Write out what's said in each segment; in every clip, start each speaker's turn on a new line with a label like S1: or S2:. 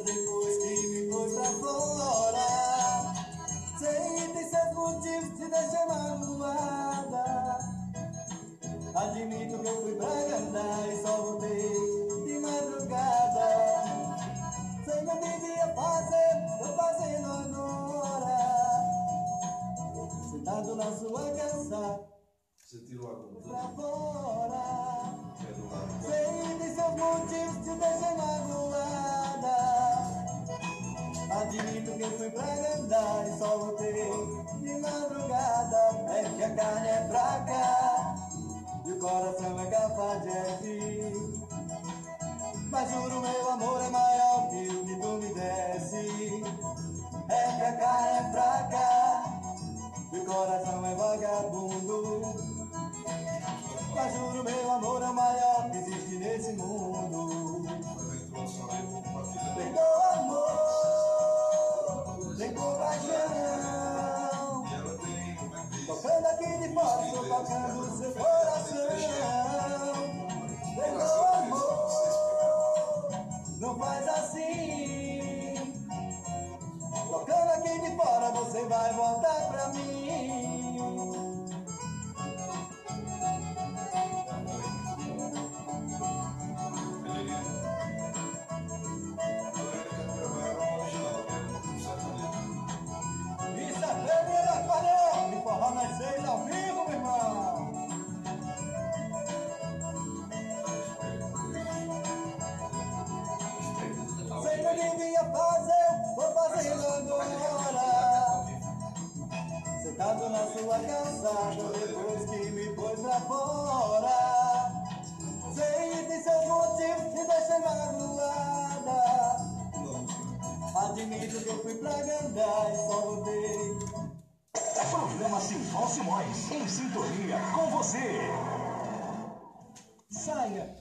S1: depois que me pôs pra fora. Sei que tem seus motivos, te deixa magoada. Admito que eu fui pra andar e só voltei de madrugada. Sei que eu devia fazer, tô fazendo agora. Sentado na sua casa,
S2: você tirou a conta
S1: pra fora.
S2: É do lado.
S1: Sei de seus motivos, te deixei magoada. Admito que fui pra andar e só voltei de madrugada. É que a carne é fraca e o coração é capaz de agir. Mas juro, meu amor é maior que o que tu me desse. É que a carne é fraca e o coração é vagabundo. Mas juro, meu amor é o maior que existe nesse mundo. Tem dor, amor, tem compaixão. Tocando aqui de fora, estou tocando seu coração. Tem dor, amor, não faz assim. Tocando aqui de fora, você vai voltar pra mim. Isso é prêmio da Coreia, me forró nas 6 ao vivo, meu irmão. Sei que eu devia fazer, tô fazendo agora. Sentado na sua calçada, depois que me pôs pra fora. Sei de seus motivos, me deixa magoada. Admito que eu fui pra andar e só voltei.
S3: Programa Simval Simões, em sintonia com você. Saia.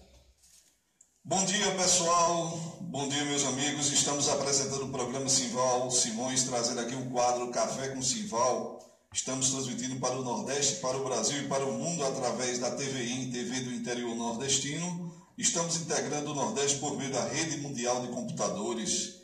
S4: Bom dia, pessoal. Bom dia, meus amigos. Estamos apresentando o programa Simval Simões, trazendo aqui um quadro Café com Simval. Estamos transmitindo para o Nordeste, para o Brasil e para o mundo através da TVI, TV do Interior Nordestino. Estamos integrando o Nordeste por meio da Rede Mundial de Computadores,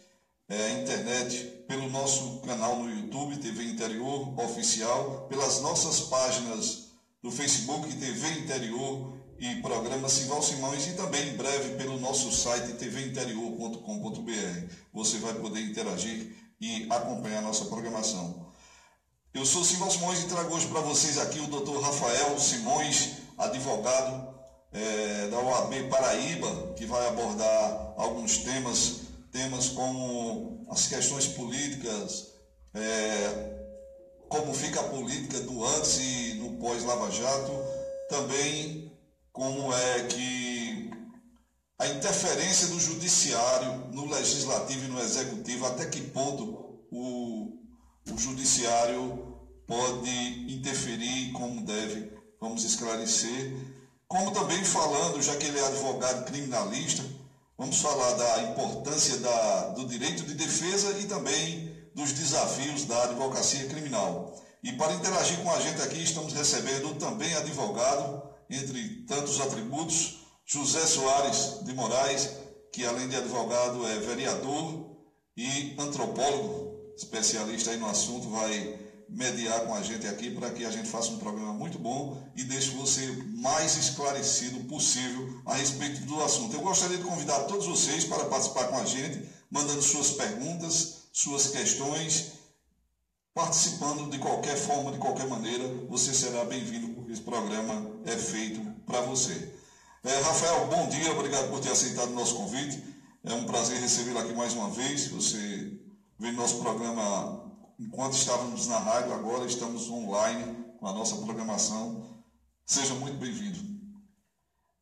S4: internet, pelo nosso canal no YouTube, TV Interior Oficial, pelas nossas páginas do Facebook, TV Interior e programa Simval Simões, e também em breve pelo nosso site tvinterior.com.br. Você vai poder interagir e acompanhar a nossa programação. Eu sou Simval Simões e trago hoje para vocês aqui o Dr. Rafael Simões, advogado da OAB Paraíba, que vai abordar alguns temas como as questões políticas, como fica a política do antes e no pós-Lava Jato, também como é que a interferência do judiciário no legislativo e no executivo, até que ponto o judiciário pode interferir e como deve, vamos esclarecer. Como também falando, já que ele é advogado criminalista, vamos falar da importância do direito de defesa e também dos desafios da advocacia criminal. E para interagir com a gente aqui, estamos recebendo também advogado, entre tantos atributos, José Soares de Moraes, que além de advogado é vereador e antropólogo, especialista aí no assunto, vai mediar com a gente aqui para que a gente faça um programa muito bom e deixe você mais esclarecido possível a respeito do assunto. Eu gostaria de convidar todos vocês para participar com a gente, mandando suas perguntas, suas questões, participando de qualquer forma, de qualquer maneira, você será bem-vindo, porque esse programa é feito para você. Rafael, bom dia, obrigado por ter aceitado o nosso convite. É um prazer recebê-lo aqui mais uma vez. Você veio no nosso programa enquanto estávamos na rádio, agora estamos online com a nossa programação. Seja muito bem-vindo.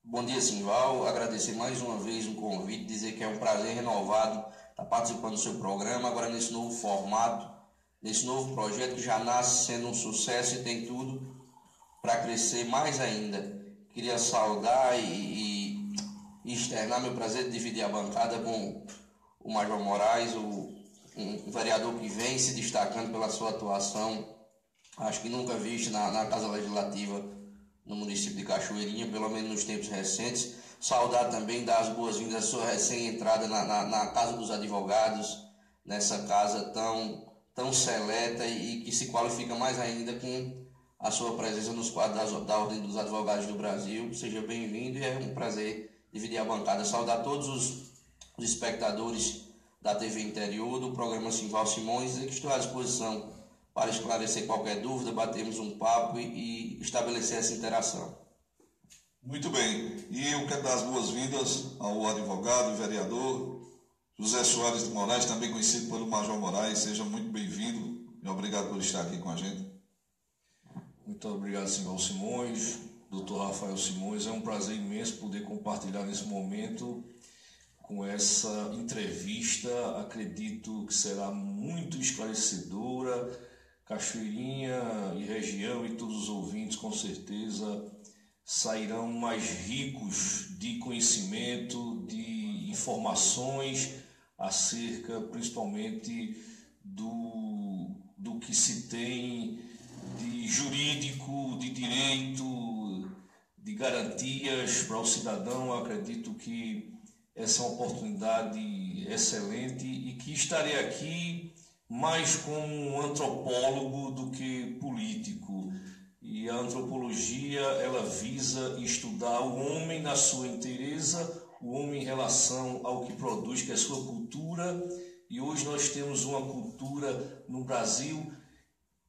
S5: Bom dia, Simval. Agradecer mais uma vez o convite, dizer que é um prazer renovado estar participando do seu programa, agora nesse novo formato, nesse novo projeto que já nasce sendo um sucesso e tem tudo para crescer mais ainda. Queria saudar e externar meu prazer de dividir a bancada com o Major Moraes, um vereador que vem se destacando pela sua atuação, acho que nunca visto na Casa Legislativa no município de Cachoeirinha, pelo menos nos tempos recentes. saudar também, dar as boas-vindas à sua recém-entrada na Casa dos Advogados, nessa casa tão seleta e que se qualifica mais ainda com a sua presença nos quadros da Ordem dos Advogados do Brasil. Seja bem-vindo e é um prazer dividir a bancada. Saudar todos os espectadores da TV Interior, do programa Simval Simões, e que estou à disposição para esclarecer qualquer dúvida, batermos um papo e estabelecer essa interação.
S4: Muito bem. E eu quero dar as boas-vindas ao advogado e vereador José Soares de Moraes, também conhecido pelo Major Moraes. Seja muito bem-vindo e obrigado por estar aqui com a gente.
S6: Muito obrigado, Simval Simões, doutor Rafael Simões. É um prazer imenso poder compartilhar nesse momento com essa entrevista. Acredito que será muito esclarecedora. Cachoeirinha e região e todos os ouvintes, com certeza, sairão mais ricos de conhecimento, de informações acerca, principalmente, do que se tem de jurídico, de direito, de garantias para o cidadão. Eu acredito que essa é uma oportunidade excelente e que estarei aqui mais como um antropólogo do que político. E a antropologia, ela visa estudar o homem na sua inteireza, o homem em relação ao que produz, que é a sua cultura. E hoje nós temos uma cultura no Brasil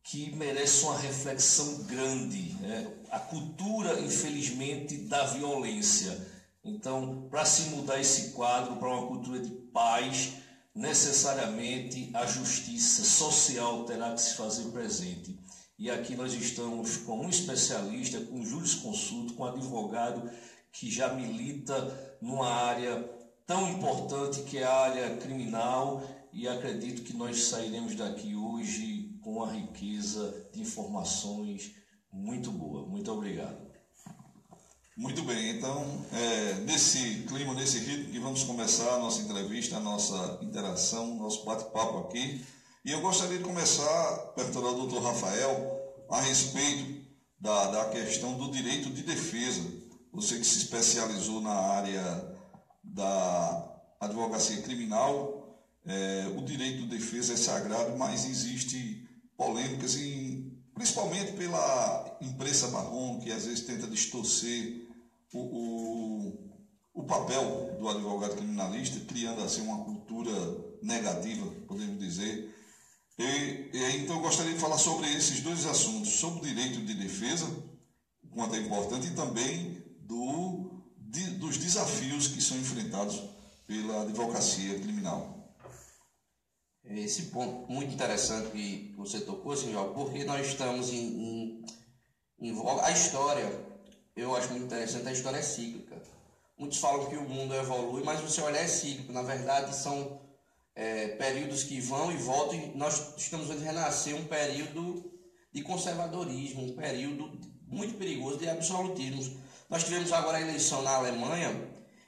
S6: que merece uma reflexão grande, né? A cultura, infelizmente, da violência. Então, para se mudar esse quadro para uma cultura de paz, necessariamente a justiça social terá que se fazer presente. E aqui nós estamos com um especialista, com um jurisconsulto, com um advogado que já milita numa área tão importante que é a área criminal, e acredito que nós sairemos daqui hoje com uma riqueza de informações muito boa. Muito obrigado.
S4: Muito bem, então, nesse clima, nesse ritmo que vamos começar a nossa entrevista, a nossa interação, nosso bate-papo aqui. E eu gostaria de começar perguntando ao doutor Rafael a respeito da questão do direito de defesa. Você que se especializou na área da advocacia criminal, o direito de defesa é sagrado, mas existe polêmicas, principalmente pela imprensa marrom, que às vezes tenta distorcer o papel do advogado criminalista, criando assim uma cultura negativa, podemos dizer. Então eu gostaria de falar sobre esses dois assuntos, sobre o direito de defesa, o quanto é importante, e também dos desafios que são enfrentados pela advocacia criminal.
S5: Esse ponto muito interessante que você tocou, senhor, porque nós estamos em voga. A história, eu acho muito interessante, a história é cíclica. Muitos falam que o mundo evolui, mas você olhar é cíclico. Na verdade, são períodos que vão e voltam, e nós estamos vendo renascer um período de conservadorismo, um período muito perigoso de absolutismos. Nós tivemos agora a eleição na Alemanha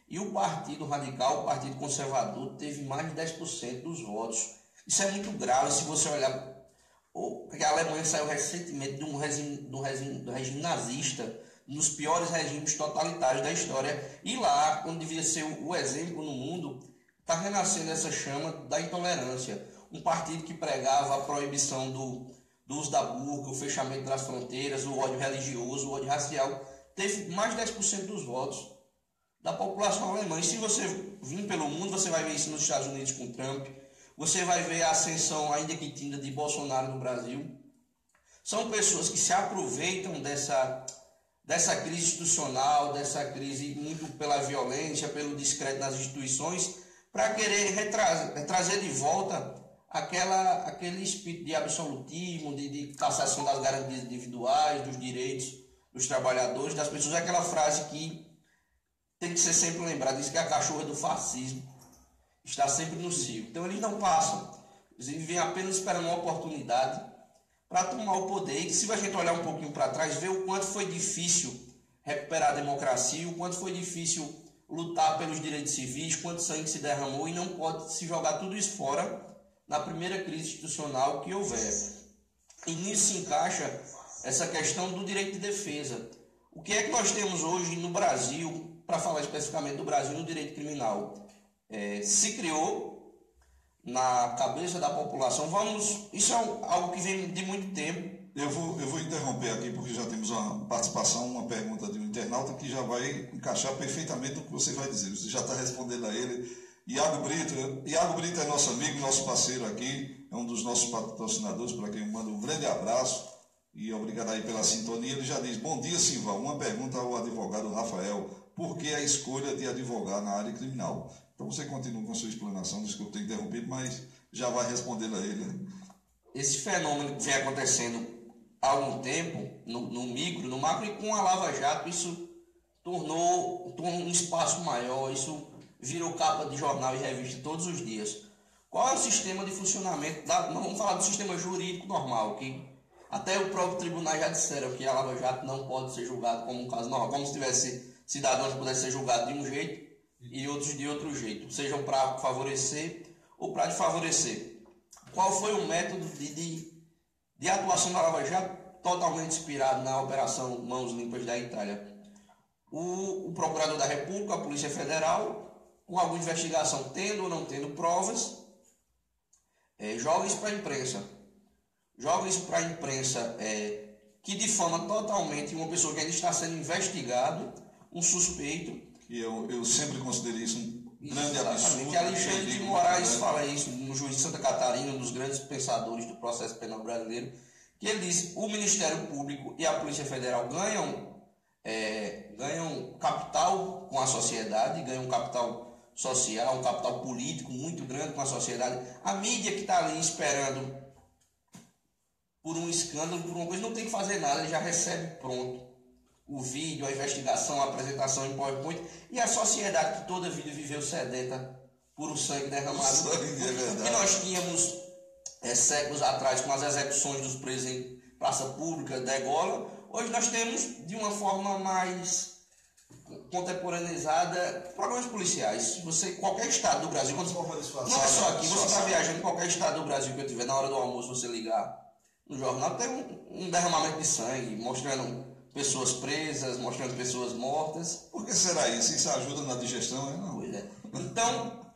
S5: e o Partido Radical, o Partido Conservador, teve mais de 10% dos votos. Isso é muito grave se você olhar, porque a Alemanha saiu recentemente do regime nazista, um dos piores regimes totalitários da história, e lá, quando devia ser o exemplo no mundo, está renascendo essa chama da intolerância. Um partido que pregava a proibição do uso da burca, o fechamento das fronteiras, o ódio religioso, o ódio racial, teve mais de 10% dos votos da população alemã. E se você vir pelo mundo, você vai ver isso nos Estados Unidos com Trump, você vai ver a ascensão ainda que tímida de Bolsonaro no Brasil. São pessoas que se aproveitam dessa crise institucional, dessa crise muito pela violência, pelo descrédito nas instituições, para querer trazer de volta aquele espírito de absolutismo, de cassação das garantias individuais, dos direitos dos trabalhadores, das pessoas. Aquela frase que tem que ser sempre lembrada, diz que a cachorra do fascismo está sempre no cio. Então eles não passam, eles vêm apenas esperando uma oportunidade para tomar o poder. E se a gente olhar um pouquinho para trás, ver o quanto foi difícil recuperar a democracia, o quanto foi difícil lutar pelos direitos civis, quanto sangue se derramou, e não pode se jogar tudo isso fora na primeira crise institucional que houver. E nisso se encaixa essa questão do direito de defesa. O que é que nós temos hoje no Brasil para falar especificamente do Brasil no direito criminal, se criou na cabeça da população. Isso é algo que vem de muito tempo.
S4: Eu vou interromper aqui porque já temos uma participação, uma pergunta de um internauta que já vai encaixar perfeitamente no que você vai dizer. Você já está respondendo a ele. Iago Brito é nosso amigo, nosso parceiro aqui, é um dos nossos patrocinadores, para quem eu mando um grande abraço e obrigado aí pela sintonia. Ele já diz: bom dia, Simval, uma pergunta ao advogado Rafael, por que a escolha de advogar na área criminal? Então você continua com a sua explanação, desculpa ter interrompido, mas já vai respondendo a ele.
S5: Esse fenômeno que vem acontecendo há algum tempo, no micro, no macro, e com a Lava Jato, isso tornou um espaço maior, isso virou capa de jornal e revista todos os dias. Qual é o sistema de funcionamento? Não vamos falar do sistema jurídico normal, que até o próprio tribunal já disseram que a Lava Jato não pode ser julgado como um caso normal, como se tivesse cidadãos que pudessem ser julgados de um jeito e outros de outro jeito, sejam para favorecer ou para desfavorecer. Qual foi o método de atuação da Lava Jato, totalmente inspirado na Operação Mãos Limpas da Itália? O Procurador da República, a Polícia Federal, com alguma investigação, tendo ou não tendo provas, joga isso para a imprensa. Joga isso para a imprensa que difama totalmente uma pessoa que ainda está sendo investigado, um suspeito.
S4: E eu sempre considerei isso um grande absurdo.
S5: Que Alexandre de Moraes fala isso, no juiz de Santa Catarina, um dos grandes pensadores do processo penal brasileiro, que ele diz: o Ministério Público e a Polícia Federal ganham capital com a sociedade, ganham um capital social, um capital político muito grande com a sociedade. A mídia que está ali esperando por um escândalo, por uma coisa, não tem que fazer nada, ele já recebe pronto o vídeo, a investigação, a apresentação em PowerPoint, e a sociedade que toda a vida viveu sedenta por um sangue derramado. Que nós tínhamos séculos atrás com as execuções dos presos em praça pública, degola. Hoje nós temos, de uma forma mais contemporaneizada, programas policiais. Qualquer estado do Brasil, não é só aqui, você está viajando em qualquer estado do Brasil que eu tiver, na hora do almoço você ligar no jornal, tem um derramamento de sangue, mostrando pessoas presas, mostrando pessoas mortas.
S4: Por que será isso? Isso ajuda na digestão, não?
S5: Pois é. Então,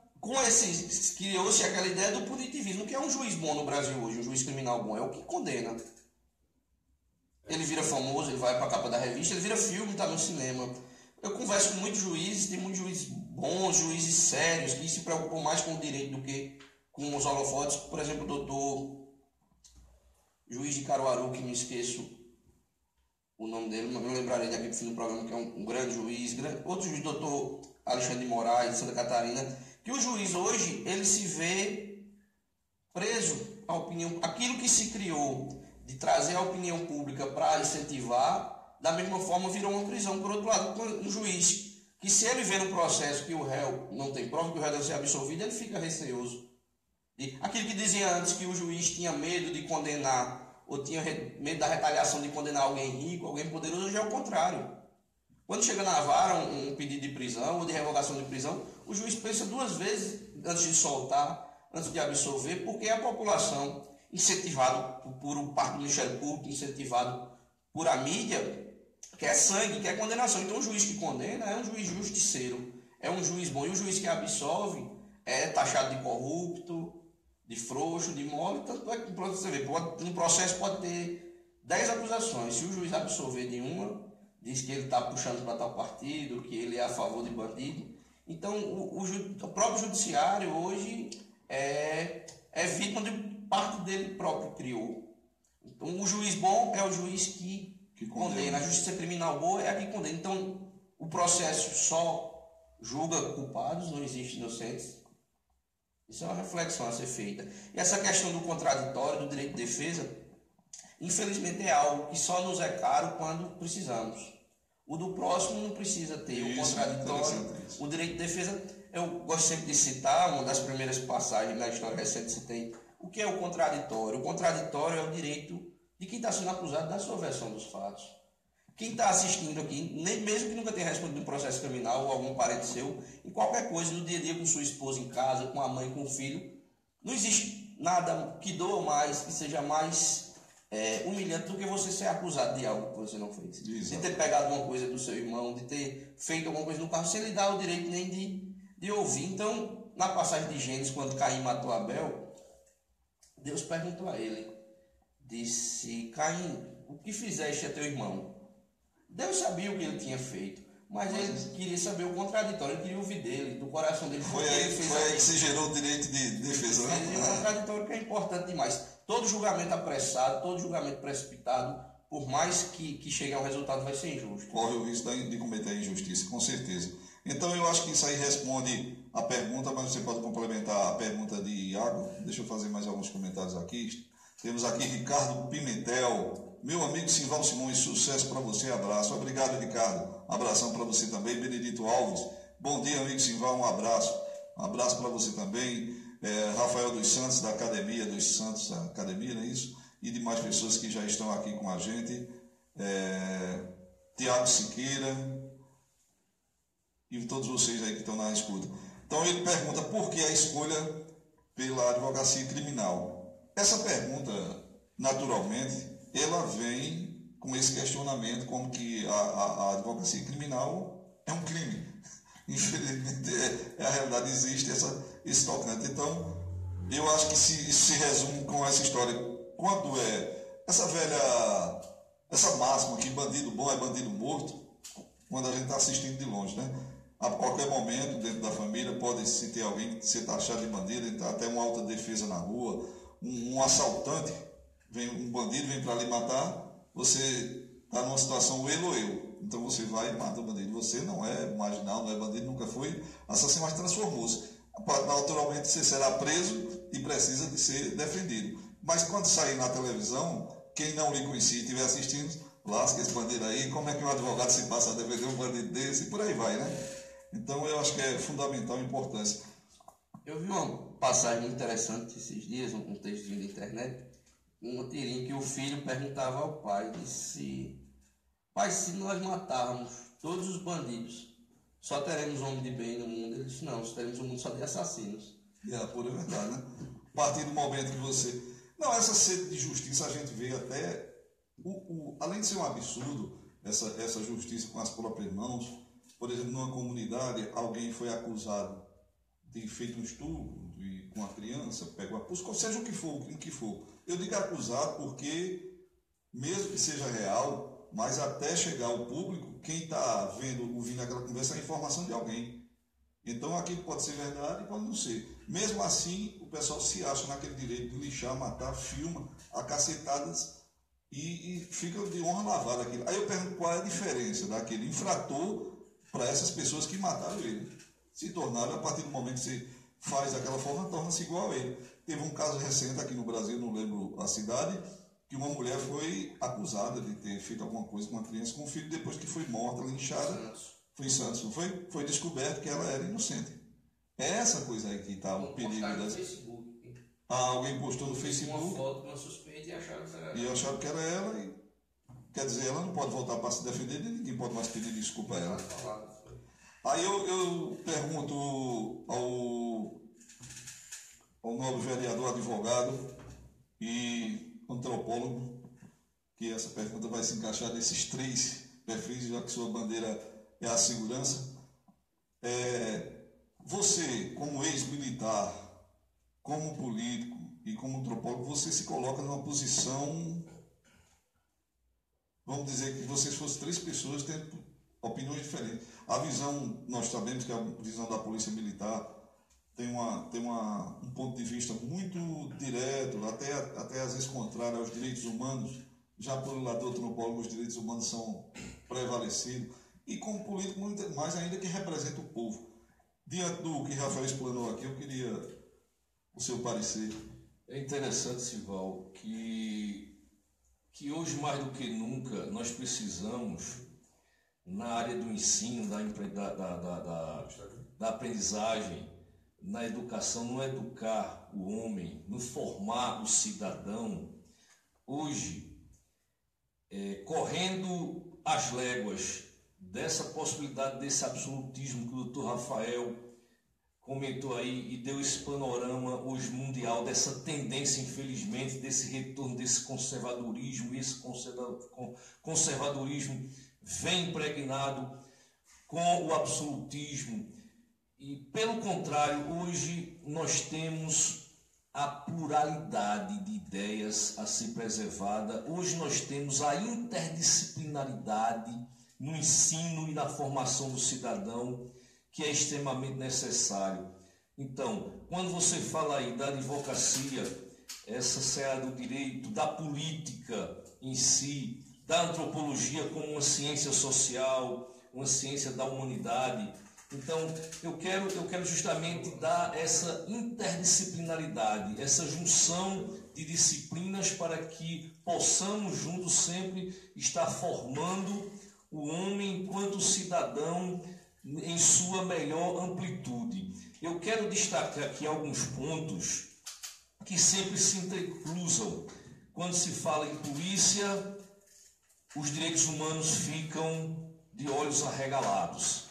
S5: criou-se aquela ideia do punitivismo, que é um juiz bom no Brasil hoje, um juiz criminal bom, é o que condena. Ele vira famoso, ele vai para a capa da revista, ele vira filme, está no cinema. Eu converso com muitos juízes, tem muitos juízes bons, juízes sérios, que se preocupam mais com o direito do que com os holofotes. Por exemplo, o doutor juiz de Caruaru, que me esqueço o nome dele, mas me lembrarei daqui do fim do programa, que é um grande juiz. Outro juiz, doutor Alexandre de Moraes, de Santa Catarina, que o juiz hoje, ele se vê preso à opinião, aquilo que se criou de trazer a opinião pública para incentivar, da mesma forma virou uma prisão. Por outro lado, um juiz que, se ele vê no processo que o réu não tem prova, que o réu deve ser absolvido, ele fica receoso. E aquilo que dizia antes, que o juiz tinha medo de condenar, ou tinha medo da retaliação de condenar alguém rico, alguém poderoso, hoje é o contrário. Quando chega na vara um pedido de prisão ou de revogação de prisão, o juiz pensa duas vezes antes de soltar, antes de absolver, porque a população, incentivado por parte do Ministério Público, incentivado por a mídia, quer sangue, quer condenação. Então o juiz que condena é um juiz justiceiro, é um juiz bom. E o juiz que absolve é taxado de corrupto, de frouxo, de mole. Tanto é que você vê, no processo pode ter 10 acusações. Se o juiz absolver de uma, diz que ele está puxando para tal partido, que ele é a favor de bandido. Então o próprio judiciário hoje é vítima de parte dele próprio criou. Então o juiz bom é o juiz que condena. A justiça criminal boa é a que condena. Então o processo só julga culpados, não existe inocentes. Isso é uma reflexão a ser feita. E essa questão do contraditório, do direito de defesa, infelizmente é algo que só nos é caro quando precisamos. O do próximo não precisa ter. O contraditório, o direito de defesa, eu gosto sempre de citar, uma das primeiras passagens da história recente citei. O que é o contraditório? O contraditório é o direito de quem está sendo acusado da sua versão dos fatos. Quem está assistindo aqui, nem mesmo que nunca tenha respondido um processo criminal ou algum parente seu, em qualquer coisa, no dia a dia com sua esposa em casa, com a mãe, com o filho, não existe nada que doa mais, que seja mais humilhante do que você ser acusado de algo que você não fez.
S4: Exato.
S5: De ter pegado uma coisa do seu irmão, de ter feito alguma coisa no carro, sem lhe dar o direito nem de ouvir. Então, na passagem de Gênesis, quando Caim matou Abel, Deus perguntou a ele, disse: Caim, o que fizeste a teu irmão? Deus sabia o que ele tinha feito, mas ele queria saber o contraditório, ele queria ouvir dele, do coração dele.
S4: Foi aí que se gerou o direito de defesa, né?
S5: E o contraditório que é importante demais. Todo julgamento apressado, todo julgamento precipitado, por mais que chegue a um resultado, vai ser injusto.
S4: Corre o risco de cometer injustiça, com certeza. Então eu acho que isso aí responde a pergunta, mas você pode complementar a pergunta de Iago. Deixa eu fazer mais alguns comentários aqui. Temos aqui Ricardo Pimentel. Meu amigo Simval Simões, sucesso para você, abraço. Obrigado, Ricardo. Abração para você também. Benedito Alves. Bom dia, amigo Simval, um abraço. Um abraço para você também. Rafael dos Santos, da Academia dos Santos, Academia, não é isso? E demais pessoas que já estão aqui com a gente. Tiago Siqueira. E todos vocês aí que estão na escuta. Então ele pergunta por que a escolha pela advocacia criminal. Essa pergunta, naturalmente, ela vem com esse questionamento como que a advocacia criminal é um crime. Infelizmente, a realidade, existe esse tocante. Então, eu acho que isso se resume com essa história. Quando essa máxima que bandido bom é bandido morto, quando a gente está assistindo de longe, né? A qualquer momento, dentro da família, pode-se ter alguém que ser taxado de bandido, até uma autodefesa na rua, um assaltante, um bandido vem para lhe matar, você está numa situação ele ou eu. Então você vai e mata o bandido. Você não é marginal, não é bandido, nunca foi assassino, mas transformou-se. Naturalmente você será preso e precisa de ser defendido. Mas quando sair na televisão, quem não lhe conhecia e estiver assistindo, lasca esse bandido aí, como é que um advogado se passa a defender um bandido desse? E por aí vai, né? Então eu acho que é fundamental a importância.
S5: Eu vi uma passagem muito interessante esses dias, um textinho da internet, uma tirinha que o filho perguntava ao pai, disse: pai, se nós matarmos todos os bandidos, só teremos homem de bem no mundo? Ele disse: não, só teremos um mundo só de assassinos.
S4: E é a pura verdade, né? A partir do momento que você... Não, essa sede de justiça a gente vê até... Além de ser um absurdo, essa justiça com as próprias mãos. Por exemplo, numa comunidade, alguém foi acusado de ter feito um estupro com a criança, pegou a pulsa, seja o que for. Eu digo acusado porque, mesmo que seja real, mas até chegar ao público, quem está ouvindo aquela conversa é a informação de alguém. Então aquilo pode ser verdade e pode não ser. Mesmo assim, o pessoal se acha naquele direito de lixar, matar, filma, a cacetadas e fica de honra lavada aquilo. Aí eu pergunto qual é a diferença daquele infrator para essas pessoas que mataram ele. Se tornaram, a partir do momento que você faz daquela forma, torna-se igual a ele. Teve um caso recente aqui no Brasil, não lembro a cidade, que uma mulher foi acusada de ter feito alguma coisa com uma criança, com um filho, depois que foi morta, linchada. Foi em Santos, não foi? Foi descoberto que ela era inocente. É essa coisa aí que está o perigo. Alguém postou no Facebook.
S5: Uma foto, uma suspeita e acharam que era ela.
S4: E acharam que era ela. E, quer dizer, ela não pode voltar para se defender, ninguém pode mais pedir desculpa a ela. Aí eu pergunto ao nobre vereador, advogado e antropólogo, que essa pergunta vai se encaixar nesses 3 perfis, já que sua bandeira é a segurança. Você, como ex-militar, como político e como antropólogo, você se coloca numa posição, vamos dizer que vocês fossem 3 pessoas tendo opiniões diferentes. A visão, nós sabemos que a visão da polícia militar tem um ponto de vista muito direto, até às vezes contrário aos direitos humanos. Já pelo lado do antropólogo, os direitos humanos são prevalecidos. E como político, muito mais ainda, que representa o povo. Diante do que Rafael explanou aqui, eu queria o seu parecer.
S6: É interessante, Simval, que hoje, mais do que nunca, nós precisamos, na área do ensino, da aprendizagem, na educação, no educar o homem, no formar o cidadão, hoje, correndo as léguas dessa possibilidade, desse absolutismo que o doutor Rafael comentou aí e deu esse panorama hoje mundial dessa tendência, infelizmente, desse retorno desse conservadorismo, e esse conservadorismo vem impregnado com o absolutismo. E, pelo contrário, hoje nós temos a pluralidade de ideias a ser preservada. Hoje nós temos a interdisciplinaridade no ensino e na formação do cidadão, que é extremamente necessário. Então, quando você fala aí da advocacia, essa seara do direito, da política em si, da antropologia como uma ciência social, uma ciência da humanidade, então eu quero justamente dar essa interdisciplinaridade, essa junção de disciplinas para que possamos juntos sempre estar formando o homem enquanto cidadão em sua melhor amplitude. Eu quero destacar aqui alguns pontos que sempre se intercruzam. Quando se fala em polícia, os direitos humanos ficam de olhos arregalados.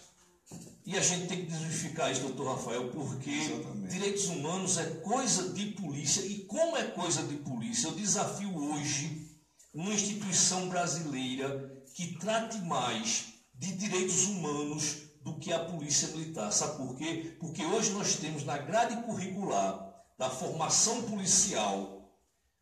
S6: E a gente tem que desmistificar isso, doutor Rafael, porque
S4: Exatamente.
S6: Direitos humanos é coisa de polícia. E como é coisa de polícia, eu desafio hoje uma instituição brasileira que trate mais de direitos humanos do que a polícia militar. Sabe por quê? Porque hoje nós temos na grade curricular da formação policial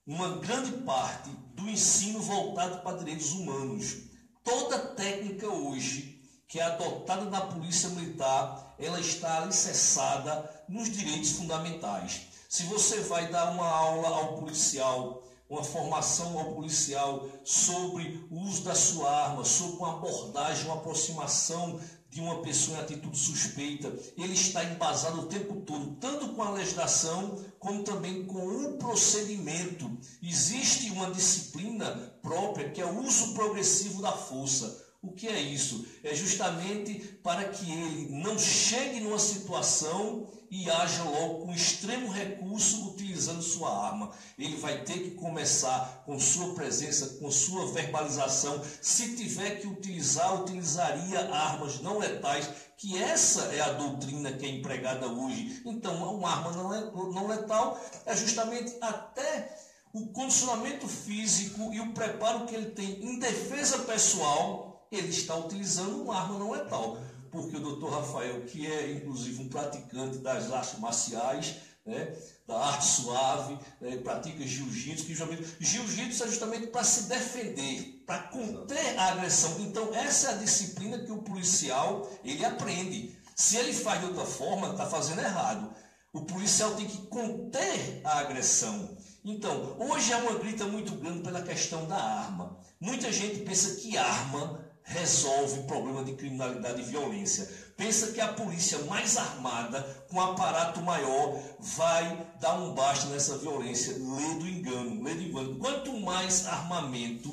S6: uma grande parte do ensino voltado para direitos humanos. Toda técnica hoje que é adotada na polícia militar, ela está alicerçada nos direitos fundamentais. Se você vai dar uma aula ao policial, uma formação ao policial sobre o uso da sua arma, sobre uma abordagem, uma aproximação de uma pessoa em atitude suspeita, ele está embasado o tempo todo, tanto com a legislação, como também com o procedimento. Existe uma disciplina própria, que é o uso progressivo da força. O que é isso? É justamente para que ele não chegue numa situação e haja logo com extremo recurso utilizando sua arma. Ele vai ter que começar com sua presença, com sua verbalização. Se tiver que utilizar, utilizaria armas não letais, que essa é a doutrina que é empregada hoje. Então, uma arma não letal é justamente até o condicionamento físico e o preparo que ele tem em defesa pessoal. Ele está utilizando uma arma não letal, porque o doutor Rafael, que é inclusive um praticante das artes marciais, né, da arte suave, né, pratica jiu-jitsu, que jiu-jitsu é justamente para se defender, para conter a agressão. Então essa é a disciplina que o policial ele aprende. Se ele faz de outra forma, está fazendo errado. O policial tem que conter a agressão. Então, hoje há uma grita muito grande pela questão da arma. Muita gente pensa que arma resolve o problema de criminalidade e violência. Pensa que a polícia mais armada, com aparato maior, vai dar um basta nessa violência. Lê do engano. Quanto mais armamento,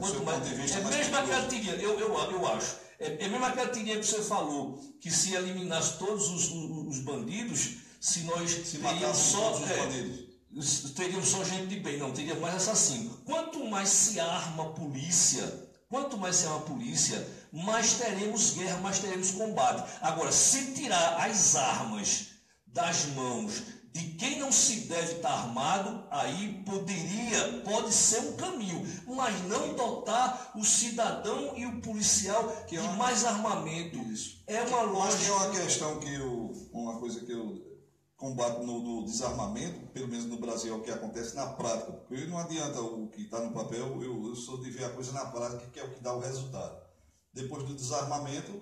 S6: quanto mais... É a mesma cartilha, eu acho. É a mesma cartilha que você falou, que se eliminasse todos os bandidos, se nós teríamos só... teríamos só gente de bem, não, teríamos mais assassino. Quanto mais se arma a polícia, mais teremos guerra, mais teremos combate. Agora, se tirar as armas das mãos de quem não se deve estar armado, aí pode ser um caminho, mas não dotar o cidadão e o policial de mais armamento.
S4: Isso.
S6: É uma lógica.
S4: Acho que é uma questão uma coisa que eu combato no desarmamento, pelo menos no Brasil, é o que acontece na prática. Porque não adianta o que está no papel, eu sou de ver a coisa na prática, que é o que dá o resultado. Depois do desarmamento,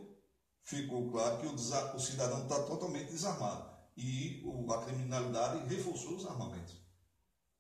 S4: ficou claro que o cidadão está totalmente desarmado. E a criminalidade reforçou os armamentos.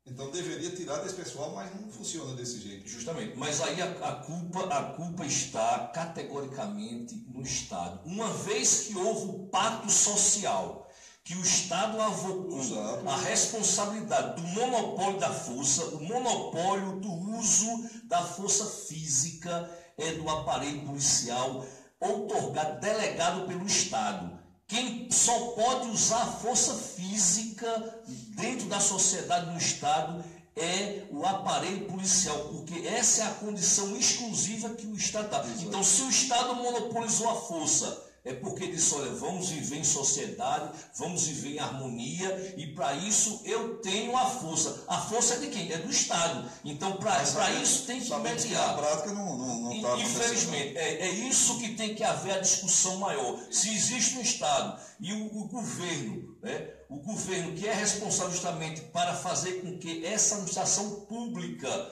S4: Então deveria tirar desse pessoal, mas não funciona desse jeito.
S6: Justamente, mas aí a culpa está categoricamente no Estado. Uma vez que houve o pacto social, que o Estado avocou a responsabilidade do monopólio da força, o monopólio do uso da força física é do aparelho policial outorgado, delegado pelo Estado. Quem só pode usar a força física dentro da sociedade no Estado é o aparelho policial, porque essa é a condição exclusiva que o Estado dá. Então, se o Estado monopolizou a força, É porque disse, olha, vamos viver em sociedade, vamos viver em harmonia, e para isso eu tenho a força. A força é de quem? É do Estado. Então, para isso tem que mediar.
S4: Na prática não está acontecendo.
S6: Infelizmente, é isso que tem que haver a discussão maior. Se existe um Estado e o governo, né, o governo que é responsável justamente para fazer com que essa administração pública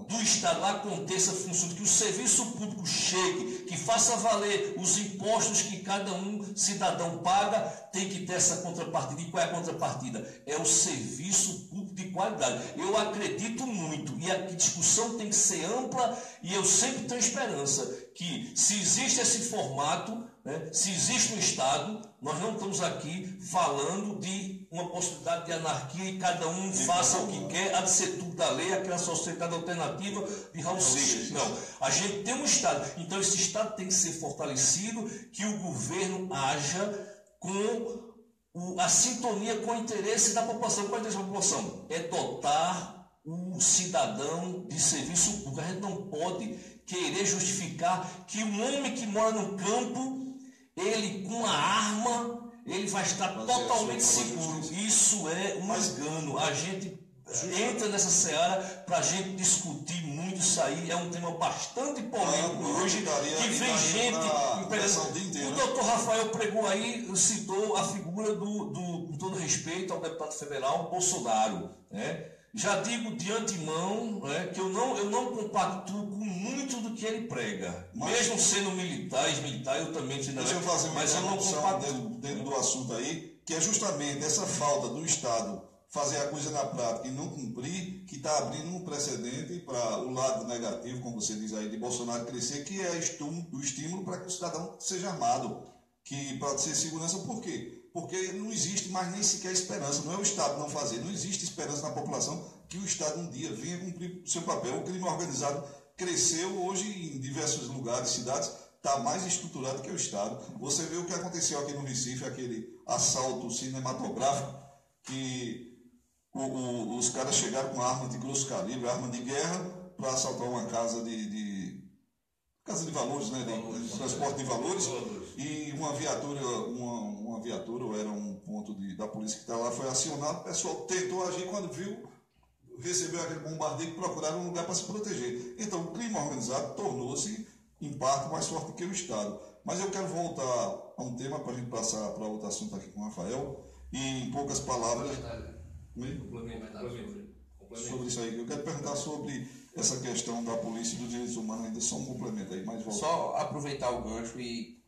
S6: do Estado aconteça, funcione, que o serviço público chegue, que faça valer os impostos que cada cidadão paga, tem que ter essa contrapartida. E qual é a contrapartida? É o serviço público de qualidade. Eu acredito muito, e a discussão tem que ser ampla, e eu sempre tenho esperança que, se existe esse formato, né, se existe um Estado, nós não estamos aqui falando de uma possibilidade de anarquia e cada um faça o que quer, há de ser tudo da lei, aquela sociedade alternativa de Raul Seixas. Não, a gente tem um Estado, então esse Estado tem que ser fortalecido, que o governo haja com a sintonia com o interesse da população. Qual é o interesse da população? É dotar o cidadão de serviço público. A gente não pode querer justificar que um homem que mora no campo, ele com a arma, ele vai estar totalmente seguro. Isso é um engano. A gente entra nessa seara para a gente discutir muito isso aí. É um tema bastante polêmico hoje, que vem gente empregando. O doutor Rafael pregou aí, citou a figura com todo respeito ao deputado federal Bolsonaro, né? Já digo de antemão, né, que eu não compactuo com muito do que ele prega. Mesmo sendo ex-militar, eu também sendo.
S4: Deixa eu fazer uma interrupção dentro do assunto aí, que é justamente essa falta do Estado fazer a coisa na prática e não cumprir, que está abrindo um precedente para o lado negativo, como você diz aí, de Bolsonaro crescer, que é o estímulo para que o cidadão seja armado, que para ser segurança. Por quê? Porque não existe mais nem sequer esperança, não é o Estado não fazer, não existe esperança na população que o Estado um dia venha cumprir o seu papel. O crime organizado cresceu hoje em diversos lugares, cidades, está mais estruturado que o Estado. Você vê o que aconteceu aqui no Recife, aquele assalto cinematográfico, que os caras chegaram com arma de grosso calibre, arma de guerra, para assaltar uma casa de valores, né, de transporte de valores, e uma viatura, ou era um ponto da polícia que está lá, foi acionado, o pessoal tentou agir, quando viu, recebeu aquele bombardeio, procuraram um lugar para se proteger. Então, o crime organizado tornou-se, em parte, mais forte que o Estado. Mas eu quero voltar a um tema para a gente passar para outro assunto aqui com o Rafael, e em poucas palavras... Sobre isso aí, eu quero perguntar sobre essa questão da polícia e dos direitos humanos, ainda só um complemento aí, mais volta.
S5: Só aproveitar o gancho e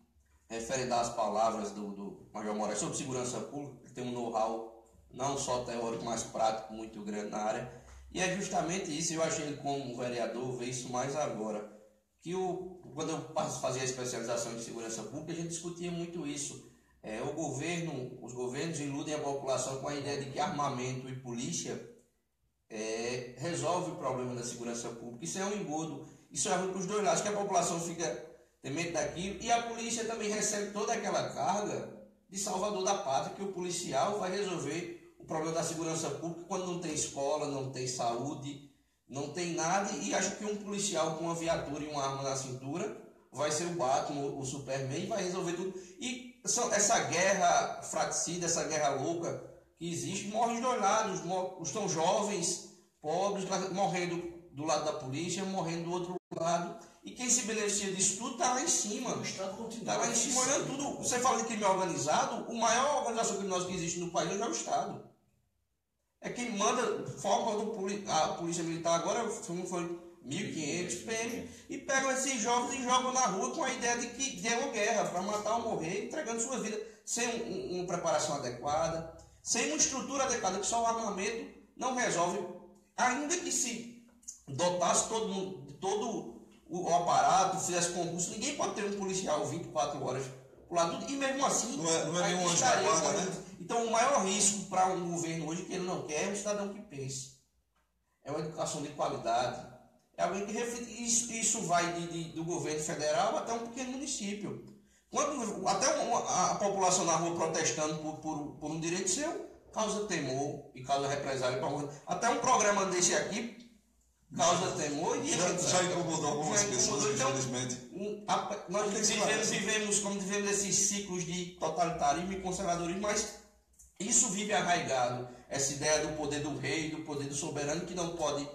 S5: referendar as palavras do Major Moraes sobre segurança pública, que tem um know-how não só teórico, mas prático muito grande na área, e é justamente isso. Eu achei ele como vereador ver isso mais agora, que quando eu fazia a especialização em segurança pública, a gente discutia muito isso. Os governos iludem a população com a ideia de que armamento e polícia resolve o problema da segurança pública. Isso é um engodo, isso é ruim para os dois lados, que a população fica temente daquilo, e a polícia também recebe toda aquela carga de salvador da pátria, que o policial vai resolver o problema da segurança pública quando não tem escola, não tem saúde, não tem nada, e acho que um policial com uma viatura e uma arma na cintura vai ser o Batman, o Superman, e vai resolver tudo. E essa guerra fratricida, essa guerra louca que existe, morrem os dois lados, estão jovens, pobres, morrendo do lado da polícia, morrendo do outro lado, e quem se beneficia disso tudo está lá em cima. O Estado continua. Está lá em cima olhando tudo. Você fala de crime organizado, a maior organização criminosa que existe no país hoje é o Estado. É quem manda, forma a polícia militar agora, foi 1.500 PM, e pegam esses jovens e jogam na rua com a ideia de que deu uma guerra, para matar ou morrer, entregando sua vida, sem uma preparação adequada, sem uma estrutura adequada, que só o armamento não resolve. Ainda que se dotasse todo mundo, de todo o aparato, fizesse concurso, ninguém pode ter um policial 24 horas por lado, e mesmo assim
S4: não é nenhum anjo da guarda, né?
S5: Então, o maior risco para um governo hoje que ele não quer é um cidadão que pense. É uma educação de qualidade. É alguém que reflete. Isso vai do governo federal até um pequeno município. Até a população na rua protestando por um direito seu, causa temor e causa represália para o governo. Até um programa desse aqui causa temor e
S4: já incomodou algumas pessoas,
S5: então,
S4: infelizmente.
S5: Nós vivemos, como vivemos esses ciclos de totalitarismo e conservadorismo, mas isso vive arraigado, essa ideia do poder do rei, do poder do soberano, que não pode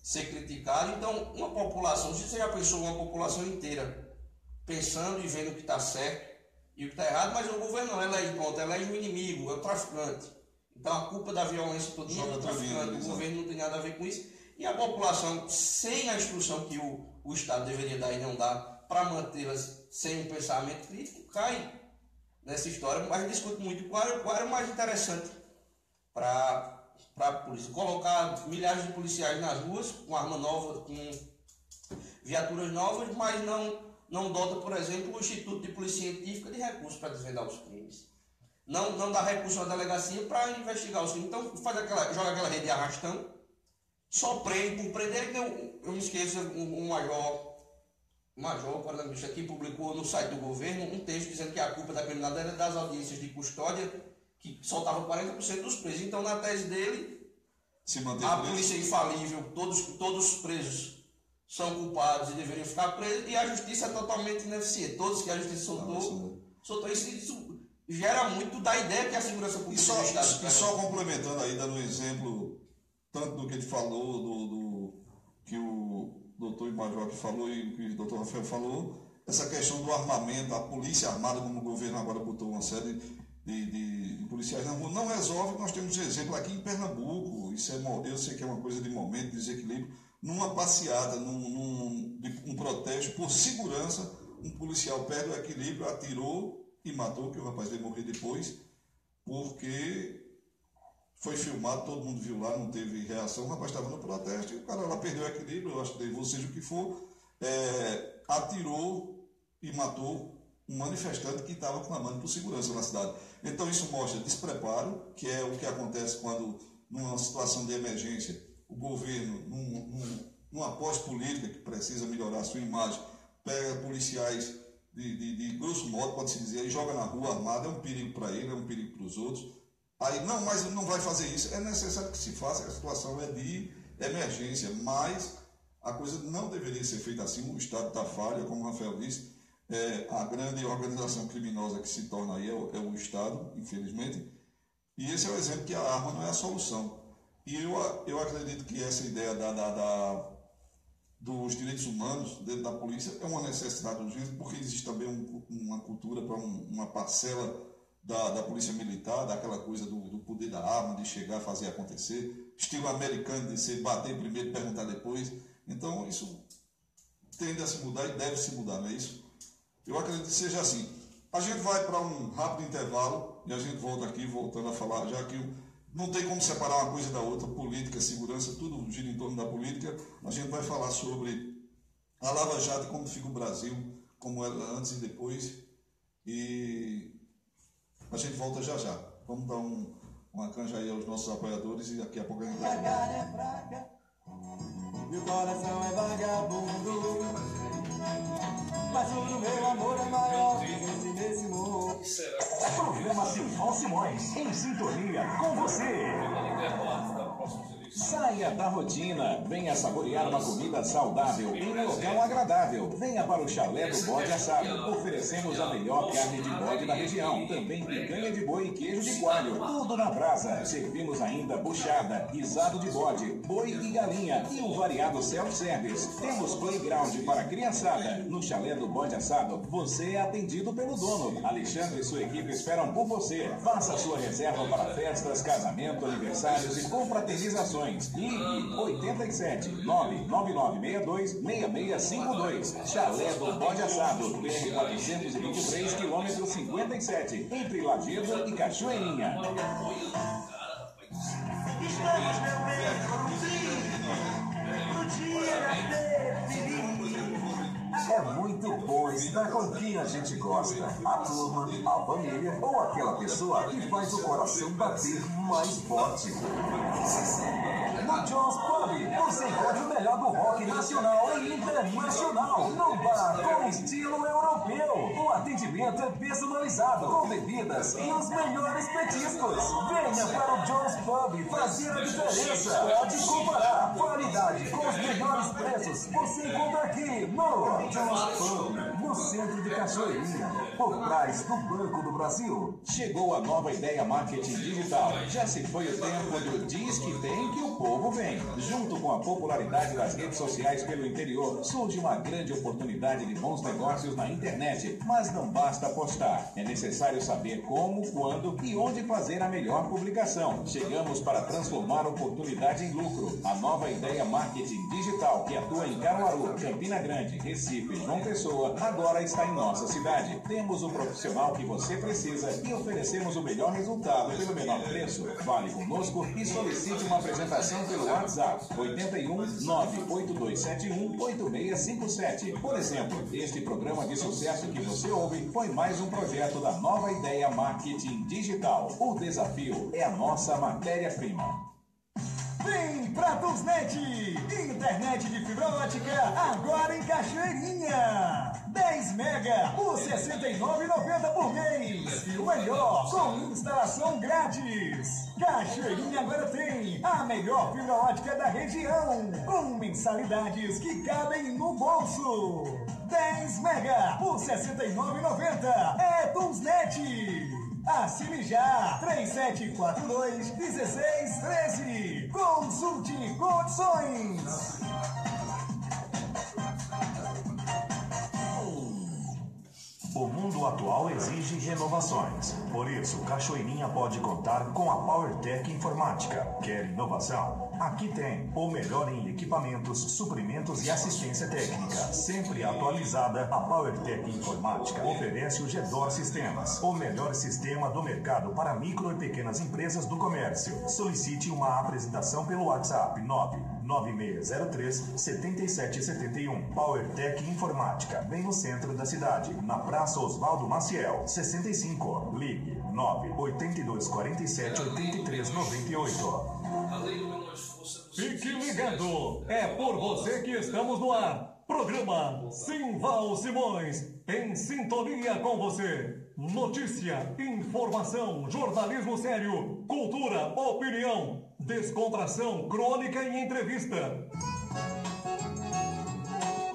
S5: ser criticado. Então, uma população, se você já pensou uma população inteira pensando e vendo o que está certo e o que está errado, mas o governo não, elege o inimigo, é o traficante. Então, a culpa da violência toda é do traficante, o governo não tem nada a ver com isso. E a população, sem a instrução que o Estado deveria dar e não dá, para mantê-las sem um pensamento crítico, cai nessa história. Mas discute muito qual era o mais interessante para a polícia. Colocar milhares de policiais nas ruas, com arma nova, com viaturas novas, mas não dota, por exemplo, o Instituto de Polícia Científica de recursos para desvendar os crimes. Não dá recurso à delegacia para investigar os crimes. Então, joga aquela rede de arrastão, só prende, por prender, que eu me esqueço, um major, coronavírus aqui, publicou no site do governo um texto dizendo que a culpa da criminalidade era das audiências de custódia, que soltavam 40% dos presos. Então, na tese dele, a polícia é infalível, todos os presos são culpados e deveriam ficar presos, e a justiça é totalmente ineficiente. Todos que a justiça soltou isso gera muito da ideia que a segurança pública do Estado...
S4: E só complementando aí, dando um exemplo, tanto do que ele falou, que o doutor Major falou e o que o doutor Rafael falou, essa questão do armamento, a polícia armada, como o governo agora botou uma série de policiais na rua, não resolve. Nós temos exemplo aqui em Pernambuco, eu sei que é uma coisa de momento, de desequilíbrio, numa passeada, um protesto por segurança, um policial perde o equilíbrio, atirou e matou, que o rapaz veio morrer depois, porque foi filmado, todo mundo viu lá, não teve reação, o rapaz estava no protesto e o cara lá perdeu o equilíbrio, eu acho que levou, seja o que for, atirou e matou um manifestante que estava clamando por segurança na cidade. Então isso mostra despreparo, que é o que acontece quando, numa situação de emergência, o governo, numa pós-política que precisa melhorar a sua imagem, pega policiais de grosso modo, pode-se dizer, e joga na rua armado, é um perigo para ele, é um perigo para os outros. Aí, não, mas ele não vai fazer isso. É necessário que se faça, a situação é de emergência, mas a coisa não deveria ser feita assim. O Estado está falha, como o Rafael disse, a grande organização criminosa que se torna aí é o Estado, infelizmente. E esse é o exemplo que a arma não é a solução. E eu acredito que essa ideia dos direitos humanos dentro da polícia é uma necessidade urgente, porque existe também uma cultura para uma parcela da polícia militar, daquela coisa do poder da arma, de chegar, fazer acontecer, estilo americano de ser bater primeiro e perguntar depois. Então isso tende a se mudar e deve se mudar, não é isso? Eu acredito que seja assim. A gente vai para um rápido intervalo e a gente volta aqui, voltando a falar, já que não tem como separar uma coisa da outra, política, segurança, tudo gira em torno da política. A gente vai falar sobre a Lava Jato e como fica o Brasil, como era antes e depois. E a gente volta já já. Vamos dar uma canja aí aos nossos apoiadores e daqui a pouco a gente vai.
S1: A carne é fraca e o coração é vagabundo, mas o meu amor é maior que esse nesse mundo.
S3: Programa Simão Simões, em sintonia com você. Saia da rotina, venha saborear uma comida saudável em um local agradável. Venha para o Chalé do Bode Assado. Oferecemos a melhor carne de bode da região. Também picanha de boi e queijo de coalho. Tudo na brasa. Servimos ainda buchada, guisado de bode, boi e galinha e um variado self-service. Temos playground para criançada. No Chalé do Bode Assado, você é atendido pelo dono. Alexandre e sua equipe esperam por você. Faça sua reserva para festas, casamento, aniversários e confraternizações. Ligue 87 99962 6652. Chalé do Bode Assado, BR 423, quilômetro 57, entre Lajedo e Cachoeirinha.
S1: Estamos no dia da
S3: É muito bom estar com quem a gente gosta. A turma, a família ou aquela pessoa que faz o coração bater mais forte. No Jones Pub, você encontra o melhor do rock nacional e internacional, num bar com estilo europeu. O atendimento é personalizado, com bebidas e os melhores petiscos. Venha para o Jones Pub fazer a diferença. Pode comparar qualidade com os melhores preços. Você encontra aqui no Jones Pub, no centro de Cachoeirinha, por trás do Banco do Brasil. Chegou a nova ideia marketing digital. Já se foi o tempo do diz que tem que o povo vem. Junto com a popularidade das redes sociais pelo interior, surge uma grande oportunidade de bons negócios na internet. Mas não basta postar. É necessário saber como, quando e onde fazer a melhor publicação. Chegamos para transformar a oportunidade em lucro. A nova ideia marketing digital, que atua em Caruaru, Campina Grande, Recife e João Pessoa, agora está em nossa cidade. Temos o profissional que você precisa e oferecemos o melhor resultado pelo menor preço. Fale conosco e solicite uma apresentação pelo WhatsApp 81 98271 8657. Por exemplo, este programa de sucesso que você ouve foi mais um projeto da nova ideia marketing digital. O desafio é a nossa matéria-prima.
S7: Vem pra TusNet! Internet de fibra ótica agora em Cachoeirinha! 10 mega por R$ 69,90 por mês. E o melhor, com instalação grátis. Cachoeirinha agora tem a melhor fibra ótica da região, com mensalidades que cabem no bolso. 10 mega por R$ 69,90. É TusNet! Assine já! 3742-1613. Consulte condições.
S8: O mundo atual exige renovações. Por isso, Cachoeirinha pode contar com a PowerTech Informática. Quer inovação? Aqui tem o melhor em equipamentos, suprimentos e assistência técnica. Sempre atualizada, a PowerTech Informática oferece o GEDOR Sistemas, o melhor sistema do mercado para micro e pequenas empresas do comércio. Solicite uma apresentação pelo WhatsApp 99603-7771. PowerTech Informática, bem no centro da cidade, na Praça Oswaldo Maciel, 65. Ligue 98247-8398.
S7: Fique ligado, é por você que estamos no ar. Programa Simval Simões, em sintonia com você. Notícia, informação, jornalismo sério, cultura, opinião, descontração, crônica e entrevista.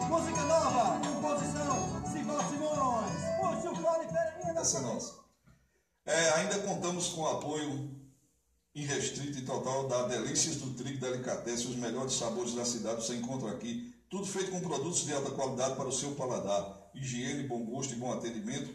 S1: Música nova, composição, Simval Simões. Puxa o fone, Pereirinha da
S4: Essa é nossa. Ainda contamos com o apoio irrestrito e total da Delícias do Trigo Delicatessen, os melhores sabores da cidade você encontra aqui. Tudo feito com produtos de alta qualidade para o seu paladar. Higiene, bom gosto e bom atendimento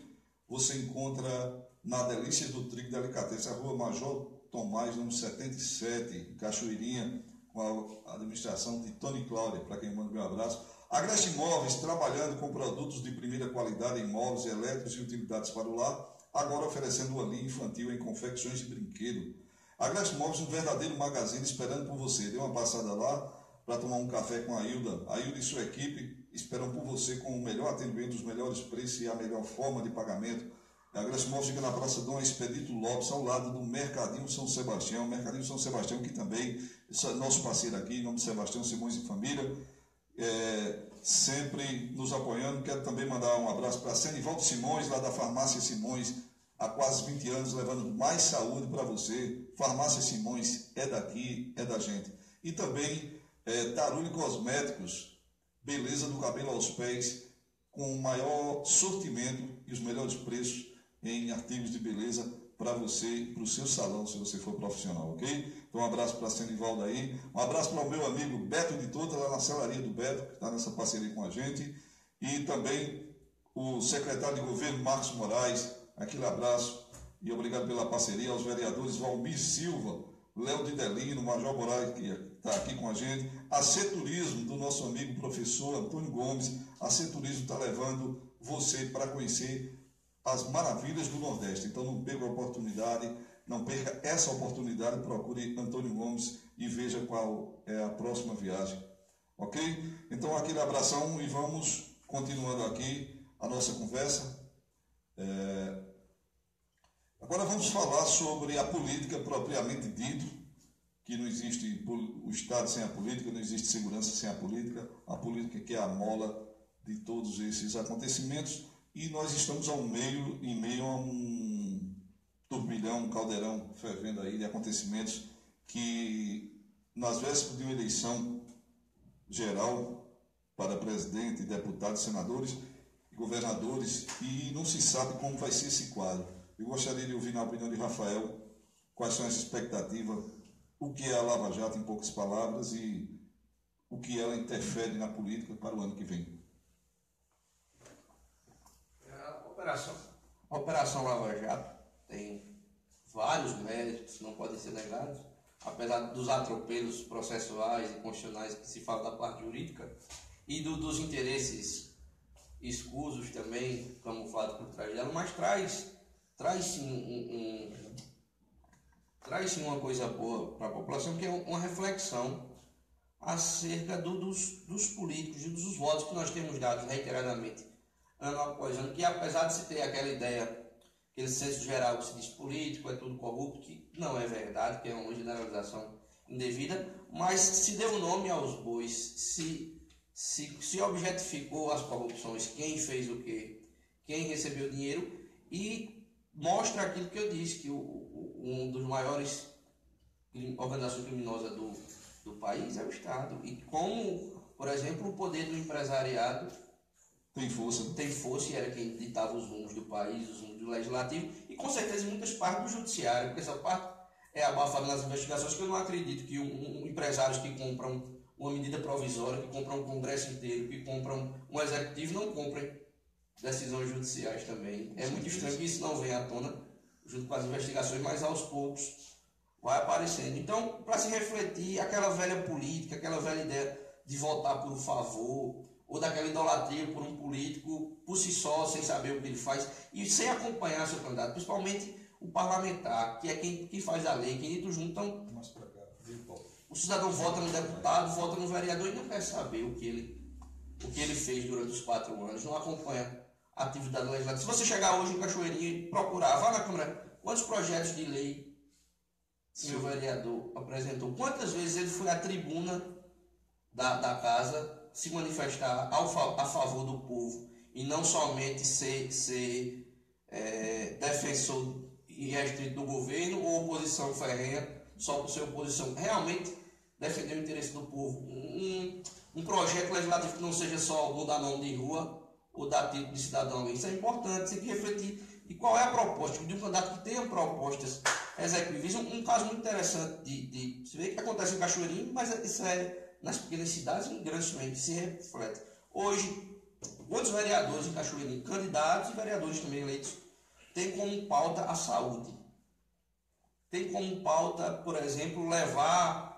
S4: você encontra na Delícias do Trigo Delicatessen, a Rua Major Tomás, número 77, em Cachoeirinha, com a administração de Tony Cláudia, para quem manda um abraço. Agreste Imóveis, trabalhando com produtos de primeira qualidade em móveis, elétricos e utilidades para o lar, agora oferecendo uma linha infantil em confecções de brinquedo. Agreste Imóveis, um verdadeiro magazine esperando por você. Dê uma passada lá para tomar um café com a Hilda. A Hilda e sua equipe esperam por você com o melhor atendimento, os melhores preços e a melhor forma de pagamento. A Agreste Imóveis fica na Praça Dom Expedito Lopes, ao lado do Mercadinho São Sebastião. Mercadinho São Sebastião, que também é nosso parceiro aqui, em nome de Sebastião Simões e Família, sempre nos apoiando. Quero também mandar um abraço para Senivaldo Simões, lá da Farmácia Simões, há quase 20 anos, levando mais saúde para você. Farmácia Simões é daqui, é da gente. E também Tarulli Cosméticos, beleza do cabelo aos pés, com o maior sortimento e os melhores preços em artigos de beleza para você, para o seu salão, se você for profissional, ok? Então, um abraço para a Senivaldo aí, um abraço para o meu amigo Beto de Tota, lá na celaria do Beto, que está nessa parceria com a gente, e também o secretário de governo Marcos Moraes. Aquele abraço e obrigado pela parceria aos vereadores Valmir Silva, Léo de Delino, Major Moraes, que está aqui com a gente, a Turismo, do nosso amigo professor Antônio Gomes. A Turismo está levando você para conhecer as maravilhas do Nordeste. Então não perca a oportunidade, não perca essa oportunidade, procure Antônio Gomes e veja qual é a próxima viagem, ok? Então aquele abração e vamos continuando aqui a nossa conversa. Agora vamos falar sobre a política propriamente dito, que não existe o Estado sem a política, não existe segurança sem a política que é a mola de todos esses acontecimentos, e nós estamos em meio a um turbilhão, um caldeirão fervendo aí de acontecimentos que, nas vésperas de uma eleição geral para presidente, deputados, senadores, governadores, e não se sabe como vai ser esse quadro. Eu gostaria de ouvir, na opinião de Rafael, quais são as expectativas, o que é a Lava Jato, em poucas palavras, e o que ela interfere na política para o ano que vem.
S5: A Operação Lava Jato tem vários méritos, não podem ser negados, apesar dos atropelos processuais e constitucionais que se fala da parte jurídica e dos interesses escusos também, camuflados por trás dela, mas traz sim uma coisa boa para a população, que é uma reflexão acerca dos políticos e dos votos que nós temos dado reiteradamente, ano após ano, que apesar de se ter aquela ideia, aquele senso geral que se diz político, é tudo corrupto, que não é verdade, que é uma generalização indevida, mas se deu nome aos bois, se objetificou as corrupções, quem fez o quê, quem recebeu dinheiro, e mostra aquilo que eu disse, que um dos maiores organizações criminosas do país é o Estado. E como, por exemplo, o poder do empresariado tem força, e era quem ditava os rumos do país, os rumos do legislativo, e com certeza em muitas partes do judiciário, porque essa parte é abafada nas investigações, que eu não acredito que empresários que compram uma medida provisória, que compram um congresso inteiro, que compram um executivo, não comprem decisões judiciais também. É muito estranho que isso não venha à tona junto com as investigações, mas aos poucos vai aparecendo. Então, para se refletir, aquela velha política, aquela velha ideia de votar por um favor, ou daquela idolatria por um político por si só, sem saber o que ele faz, e sem acompanhar seu candidato, principalmente o parlamentar, que é quem faz a lei, quem dito junto. Então, o cidadão vota no deputado, vota no vereador e não quer saber o que ele fez durante os 4 anos, não acompanha a atividade legislativa. Se você chegar hoje em Cachoeirinha e procurar, vá na Câmara, quantos projetos de lei seu vereador apresentou? Quantas vezes ele foi à tribuna da casa se manifestar a favor do povo e não somente ser defensor irrestrito do governo ou oposição ferrenha só por ser oposição? Realmente defender o interesse do povo. Um projeto legislativo que não seja só mudar nome de rua ou dar título de cidadão. Isso é importante, tem que refletir. E qual é a proposta? De um candidato que tenha propostas executíveis. Um caso muito interessante de se ver que acontece em Cachoeirinha, mas isso é nas pequenas cidades e em grandes também, que se reflete. Hoje, quantos vereadores em Cachoeirinha, candidatos e vereadores também eleitos, têm como pauta a saúde? Tem como pauta, por exemplo, levar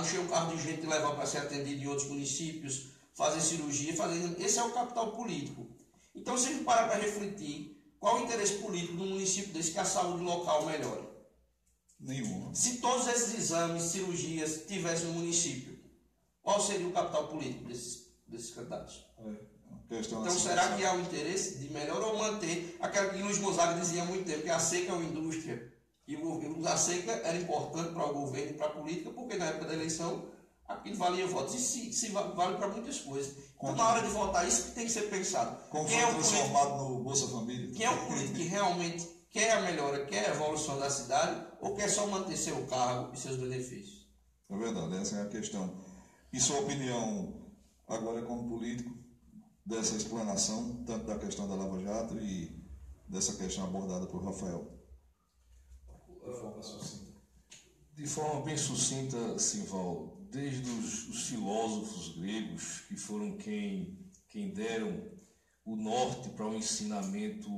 S5: encher um carro de gente e levar para ser atendido em outros municípios, fazer cirurgia, esse é o capital político. Então, se a gente parar para refletir, qual o interesse político de um município desse que a saúde local melhore?
S4: Nenhum.
S5: Se todos esses exames, cirurgias tivessem no município, qual seria o capital político desses candidatos? Então, será que há um interesse de melhor ou manter aquela que Luiz Gonzaga dizia há muito tempo, que a seca é uma indústria, e a seca era importante para o governo e para a política, porque na época da eleição aquilo valia votos, e se vale para muitas coisas. Então, na hora de votar, isso que tem que ser pensado.
S4: Como foi transformado no Bolsa Família?
S5: Quem é o político que realmente quer a melhora, quer a evolução da cidade, ou quer só manter seu cargo e seus benefícios?
S4: É verdade, essa é a questão. E sua opinião, agora como político, dessa explanação, tanto da questão da Lava Jato e dessa questão abordada por Rafael?
S6: De forma bem sucinta, Simval, desde os filósofos gregos, que foram quem deram o norte para o ensinamento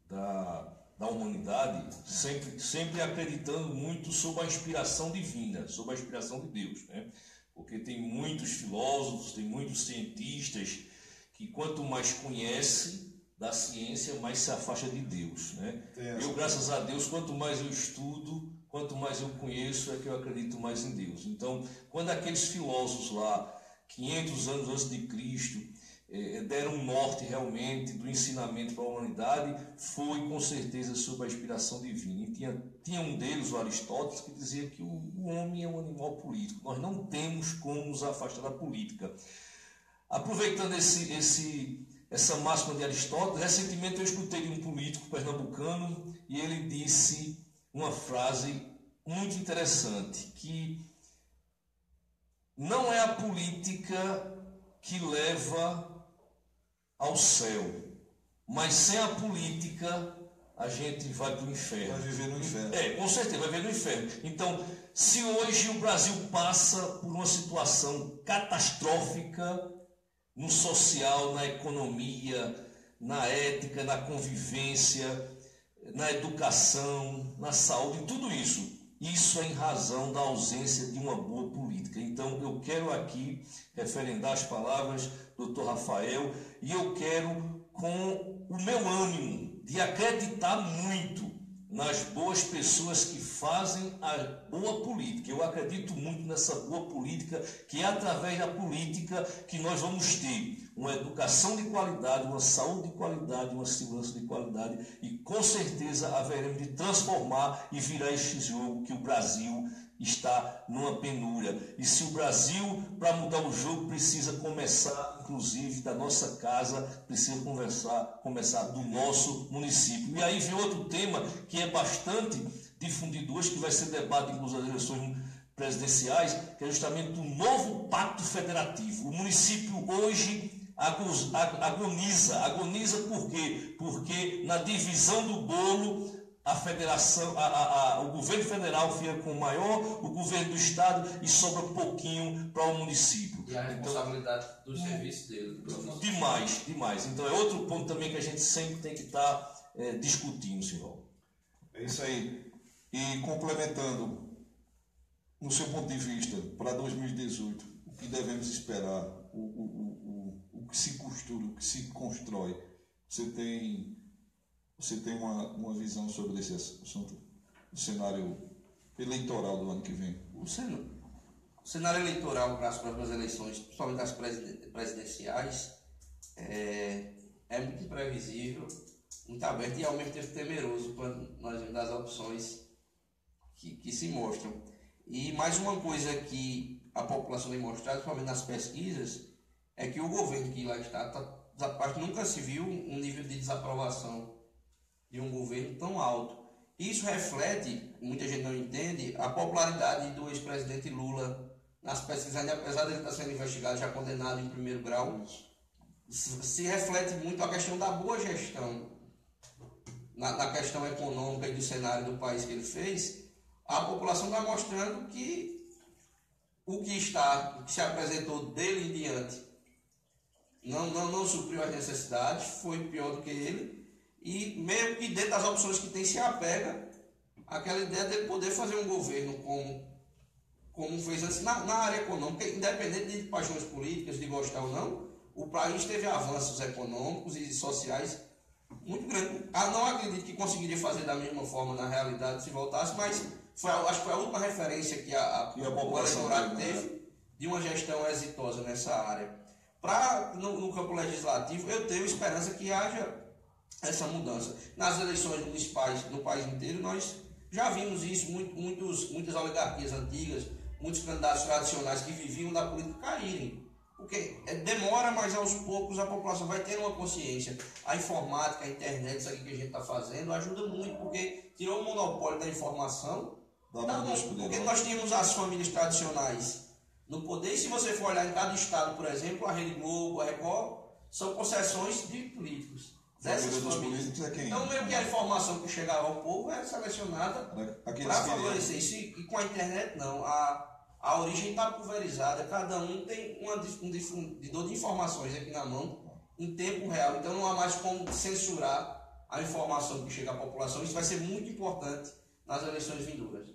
S6: da humanidade, sempre acreditando muito sobre a inspiração divina, sobre a inspiração de Deus, né? Porque tem muitos filósofos, tem muitos cientistas que quanto mais conhece da ciência, mais se afasta de Deus, né? Eu, graças a Deus, quanto mais eu estudo, quanto mais eu conheço, é que eu acredito mais em Deus. Então, quando aqueles filósofos lá, 500 anos antes de Cristo, deram um norte realmente do ensinamento para a humanidade, foi com certeza sob a inspiração divina. E tinha um deles, o Aristóteles, que dizia que o homem é um animal político. Nós não temos como nos afastar da política. Aproveitando essa máxima de Aristóteles, recentemente eu escutei de um político pernambucano e ele disse uma frase muito interessante, que não é a política que leva ao céu, mas sem a política a gente vai para o inferno.
S4: Vai viver no inferno.
S6: Com certeza, vai viver no inferno. Então, se hoje o Brasil passa por uma situação catastrófica no social, na economia, na ética, na convivência, na educação, na saúde, tudo isso é em razão da ausência de uma boa política. Então, eu quero aqui referendar as palavras do Dr. Rafael e eu quero, com o meu ânimo de acreditar muito nas boas pessoas que fazem a boa política. Eu acredito muito nessa boa política, que é através da política que nós vamos ter uma educação de qualidade, uma saúde de qualidade, uma segurança de qualidade e com certeza haveremos de transformar e virar este jogo que o Brasil está numa penúria. E se o Brasil, para mudar o jogo, precisa começar, inclusive, da nossa casa, precisa começar do nosso município. E aí vem outro tema que é bastante difundido hoje, que vai ser debate, inclusive, nas eleições presidenciais, que é justamente o novo pacto federativo. O município hoje agoniza por quê? Porque na divisão do bolo, a federação, o governo federal fica com o maior, o governo do estado e sobra pouquinho para o município.
S5: E a responsabilidade dos serviços dele.
S6: Demais. Então é outro ponto também que a gente sempre tem que estar discutindo, senhor.
S4: É isso aí. E complementando, no seu ponto de vista, para 2018, o que devemos esperar, o que se costura, o que se constrói, você tem uma visão sobre esse assunto, o cenário eleitoral do ano que vem?
S5: O cenário eleitoral para as próximas eleições, principalmente as presidenciais, é muito imprevisível, muito aberto e ao mesmo tempo temeroso quando nós vemos as opções que se mostram. E mais uma coisa que a população tem mostrado, principalmente nas pesquisas, é que o governo que lá está nunca se viu um nível de desaprovação de um governo tão alto. Isso reflete, muita gente não entende, a popularidade do ex-presidente Lula nas pesquisas, ainda apesar de ele estar sendo investigado, já condenado em primeiro grau, se reflete muito a questão da boa gestão na questão econômica e do cenário do país que ele fez. A população está mostrando que o que se apresentou dele em diante não supriu as necessidades, foi pior do que ele. E mesmo que dentro das opções que tem se apega àquela ideia de poder fazer um governo como fez antes na área econômica, independente de paixões políticas, de gostar ou não, o país teve avanços econômicos e sociais muito grandes. Não acredito que conseguiria fazer da mesma forma na realidade se voltasse, mas acho que foi a última referência que o eleitorado teve de uma gestão exitosa nessa área. No campo legislativo, eu tenho esperança que haja essa mudança. Nas eleições municipais no país inteiro, nós já vimos isso, muitas oligarquias antigas, muitos candidatos tradicionais que viviam da política caírem. Porque demora, mas aos poucos a população vai tendo uma consciência. A informática, a internet, isso aqui que a gente está fazendo, ajuda muito, porque tirou o monopólio da informação. Porque nós tínhamos as famílias tradicionais no poder, e se você for olhar em cada estado, por exemplo, a Rede Globo, a Record, são concessões de políticos. Dessas famílias. Então, meio que a informação que chegava ao povo é selecionada para favorecer isso. E com a internet, não. A origem está pulverizada, cada um tem um difusor de informações aqui na mão, em tempo real. Então, não há mais como censurar a informação que chega à população. Isso vai ser muito importante nas eleições vindouras.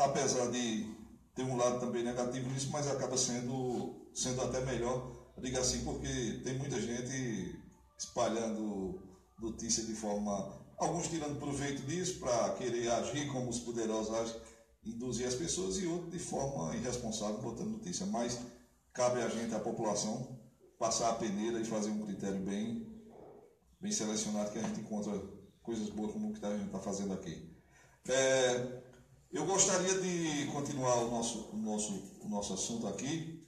S4: Apesar de ter um lado também negativo nisso, mas acaba sendo até melhor, diga assim, porque tem muita gente espalhando notícia de forma, alguns tirando proveito disso para querer agir como os poderosos agem, induzir as pessoas, e outros de forma irresponsável botando notícia. Mas cabe a gente, a população, passar a peneira e fazer um critério bem selecionado, que a gente encontra coisas boas como o que a gente está fazendo aqui. Eu gostaria de continuar o nosso assunto aqui,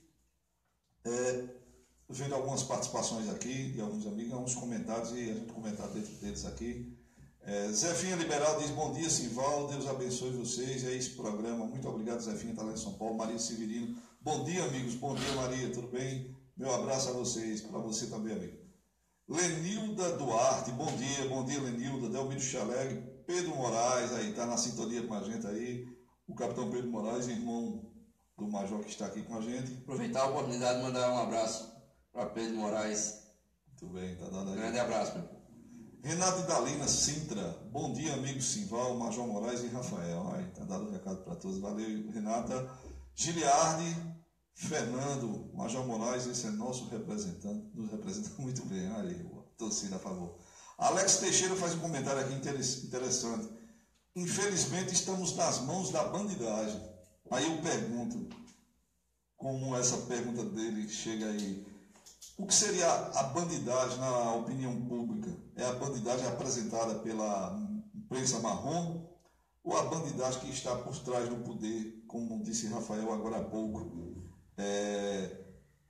S4: vendo algumas participações aqui de alguns amigos, alguns comentários, e a gente comentar dentro deles aqui. Zefinha Liberal diz: bom dia, Simval, Deus abençoe vocês, é esse programa, muito obrigado. Zefinha está lá em São Paulo. Maria Severino: bom dia, amigos, bom dia, Maria, tudo bem? Meu abraço a vocês, para você também, amigo. Lenilda Duarte: bom dia, Lenilda. Delmiro Chaleg, Pedro Moraes, aí está na sintonia com a gente aí, o capitão Pedro Moraes, irmão do major que está aqui com a gente.
S5: Aproveitar a oportunidade de mandar um abraço para Pedro Moraes.
S4: Muito bem, tá dando aí.
S5: Grande abraço, meu.
S4: Renato e Dalina Sintra: bom dia, amigo Simval, Major Moraes e Rafael. Aí, tá dado um recado para todos. Valeu, Renata. Giliardi Fernando: Major Moraes, esse é nosso representante, nos representa muito bem. Aí, torcida a favor. Alex Teixeira faz um comentário aqui interessante. Infelizmente estamos nas mãos da bandidagem. Aí eu pergunto, como essa pergunta dele chega aí: o que seria a bandidagem na opinião pública? É a bandidagem apresentada pela imprensa marrom ou a bandidagem que está por trás do poder, como disse Rafael agora há pouco?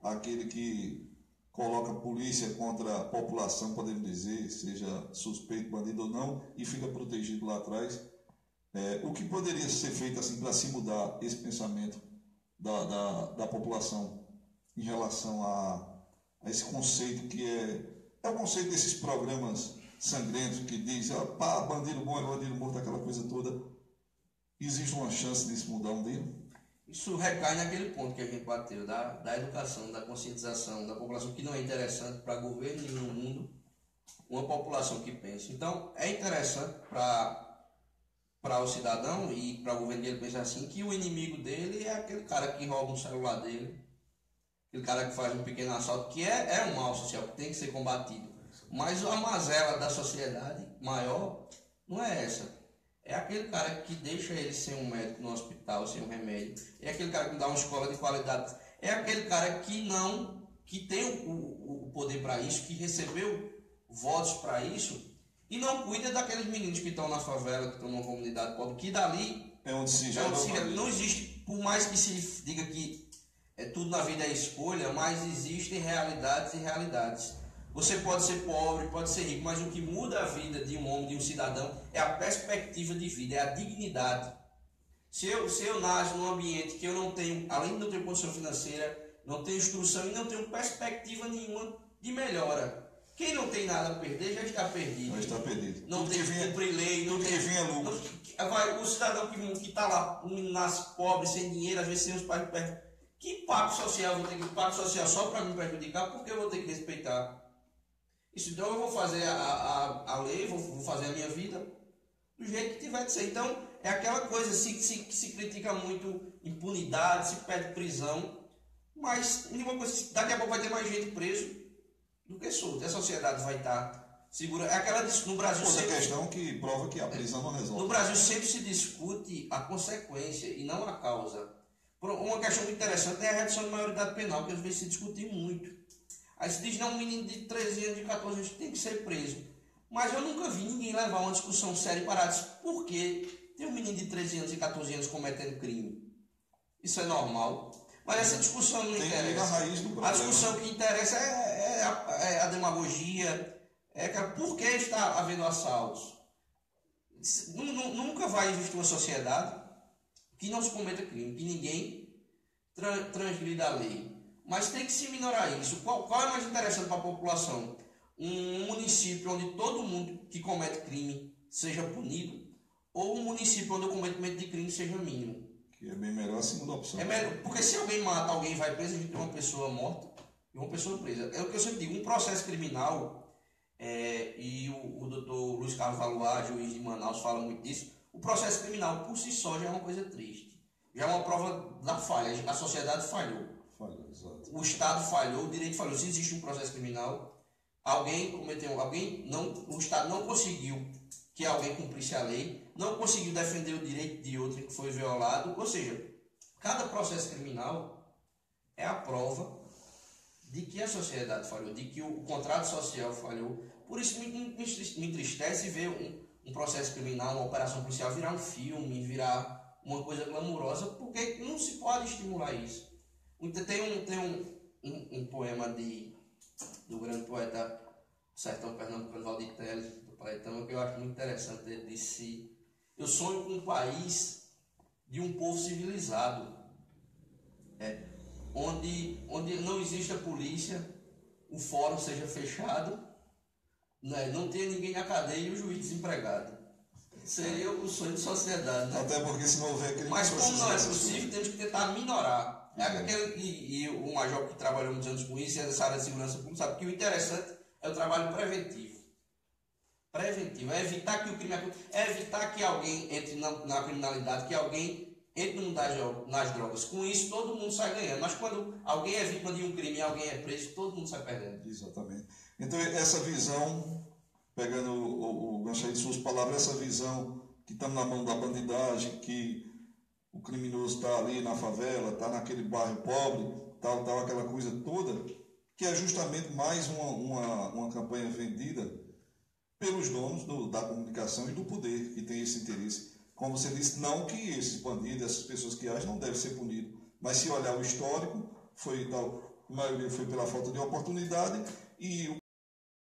S4: Aquele que coloca a polícia contra a população, podemos dizer, seja suspeito, bandido ou não, e fica protegido lá atrás. O que poderia ser feito assim para se mudar esse pensamento da população em relação a esse conceito que é o conceito desses programas sangrentos que diz: pá, bandido bom é bandido morto, aquela coisa toda. Existe uma chance disso mudar um dia?
S5: Isso recai naquele ponto que a gente bateu, da educação, da conscientização da população, que não é interessante para governo nenhum no mundo, uma população que pensa. Então, é interessante para o cidadão e para o governo dele pensar assim, que o inimigo dele é aquele cara que rouba um celular dele, aquele cara que faz um pequeno assalto, que é um mal social, que tem que ser combatido. Mas a mazela da sociedade maior não é essa. É aquele cara que deixa ele sem um médico no hospital, sem um remédio. É aquele cara que dá uma escola de qualidade. É aquele cara que tem o poder para isso, que recebeu votos para isso, e não cuida daqueles meninos que estão na favela, que estão numa comunidade pobre, que dali
S4: É onde se
S5: não existe, por mais que se diga que tudo na vida é escolha, mas existem realidades e realidades. Você pode ser pobre, pode ser rico, mas o que muda a vida de um homem, de um cidadão, é a perspectiva de vida, é a dignidade. Se eu nasço num ambiente que eu não tenho, além de não ter condição financeira, não tenho instrução e não tenho perspectiva nenhuma de melhora. Quem não tem nada a perder já está perdido.
S4: Já está perdido.
S5: Não tem que cumprir lei, não tem.
S4: Vinha lucro.
S5: O cidadão que está lá, nasce pobre, sem dinheiro, às vezes sem os pais perto. Que pacto social eu vou ter que pacto social só para me prejudicar? Porque eu vou ter que respeitar. Isso, então eu vou fazer a lei, vou fazer a minha vida do jeito que tiver de ser. Então é aquela coisa assim, que se critica muito impunidade, se pede prisão, mas daqui a pouco vai ter mais gente preso do que solto. A sociedade vai estar segura. É aquela no Brasil.
S4: Outra questão que prova que a prisão não resolve.
S5: No Brasil sempre se discute a consequência e não a causa. Uma questão muito interessante é a redução de maioridade penal, que às vezes se discute muito. Aí se diz: não, um menino de 13 anos, de 14 anos tem que ser preso. Mas eu nunca vi ninguém levar uma discussão séria e parar disso. Por que tem um menino de 13 anos e 14 anos cometendo crime? Isso é normal. Mas essa discussão não interessa.
S4: A raiz do problema.
S5: A discussão que interessa é a demagogia. Por que está havendo assaltos? Nunca vai existir uma sociedade que não se cometa crime, que ninguém transgrida a lei. Mas tem que se minorar isso. Qual é mais interessante para a população? Um município onde todo mundo que comete crime seja punido, ou um município onde o cometimento de crime seja mínimo?
S4: Que é bem melhor a segunda opção.
S5: É melhor, porque se alguém mata, alguém vai preso, a gente tem uma pessoa morta e uma pessoa presa. É o que eu sempre digo: um processo criminal, e o doutor Luiz Carlos Valuar, juiz de Manaus, fala muito disso. O processo criminal por si só já é uma coisa triste. Já é uma prova da falha. A sociedade falhou.
S4: Exato.
S5: O Estado falhou, o direito falhou. Se existe um processo criminal, o Estado não conseguiu que alguém cumprisse a lei, não conseguiu defender o direito de outro que foi violado. Ou seja, cada processo criminal é a prova de que a sociedade falhou, de que o contrato social falhou. Por isso me entristece ver um processo criminal, uma operação policial virar um filme, virar uma coisa glamurosa, porque não se pode estimular isso. Tem um poema do grande poeta do sertão pernambucano, Valdir Teles, do Paletama, que eu acho muito interessante. Ele disse: eu sonho com um país de um povo civilizado, onde não exista polícia, o fórum seja fechado, né, não tenha ninguém na cadeia e o juiz desempregado. Seria o sonho de sociedade, né?
S4: Até porque se não houver crime...
S5: Mas como não é possível, temos que tentar minorar. E o major que trabalhou muitos anos com isso, essa área de segurança pública, sabe que o interessante é o trabalho preventivo. Preventivo, é evitar que o crime aconteça, é evitar que alguém entre na criminalidade, que alguém entre no mundo nas drogas. Com isso, todo mundo sai ganhando. Mas quando alguém é vítima de um crime e alguém é preso, todo mundo sai perdendo.
S4: Exatamente. Então, essa visão, pegando o gancho aí de suas palavras, essa visão que estamos na mão da bandidagem, que o criminoso está ali na favela, está naquele bairro pobre, tal, aquela coisa toda, que é justamente mais uma campanha vendida pelos donos da comunicação e do poder, que tem esse interesse. Como você disse, não que esses bandidos, essas pessoas que agem, não devem ser punidos. Mas se olhar o histórico, a maioria foi pela falta de oportunidade, e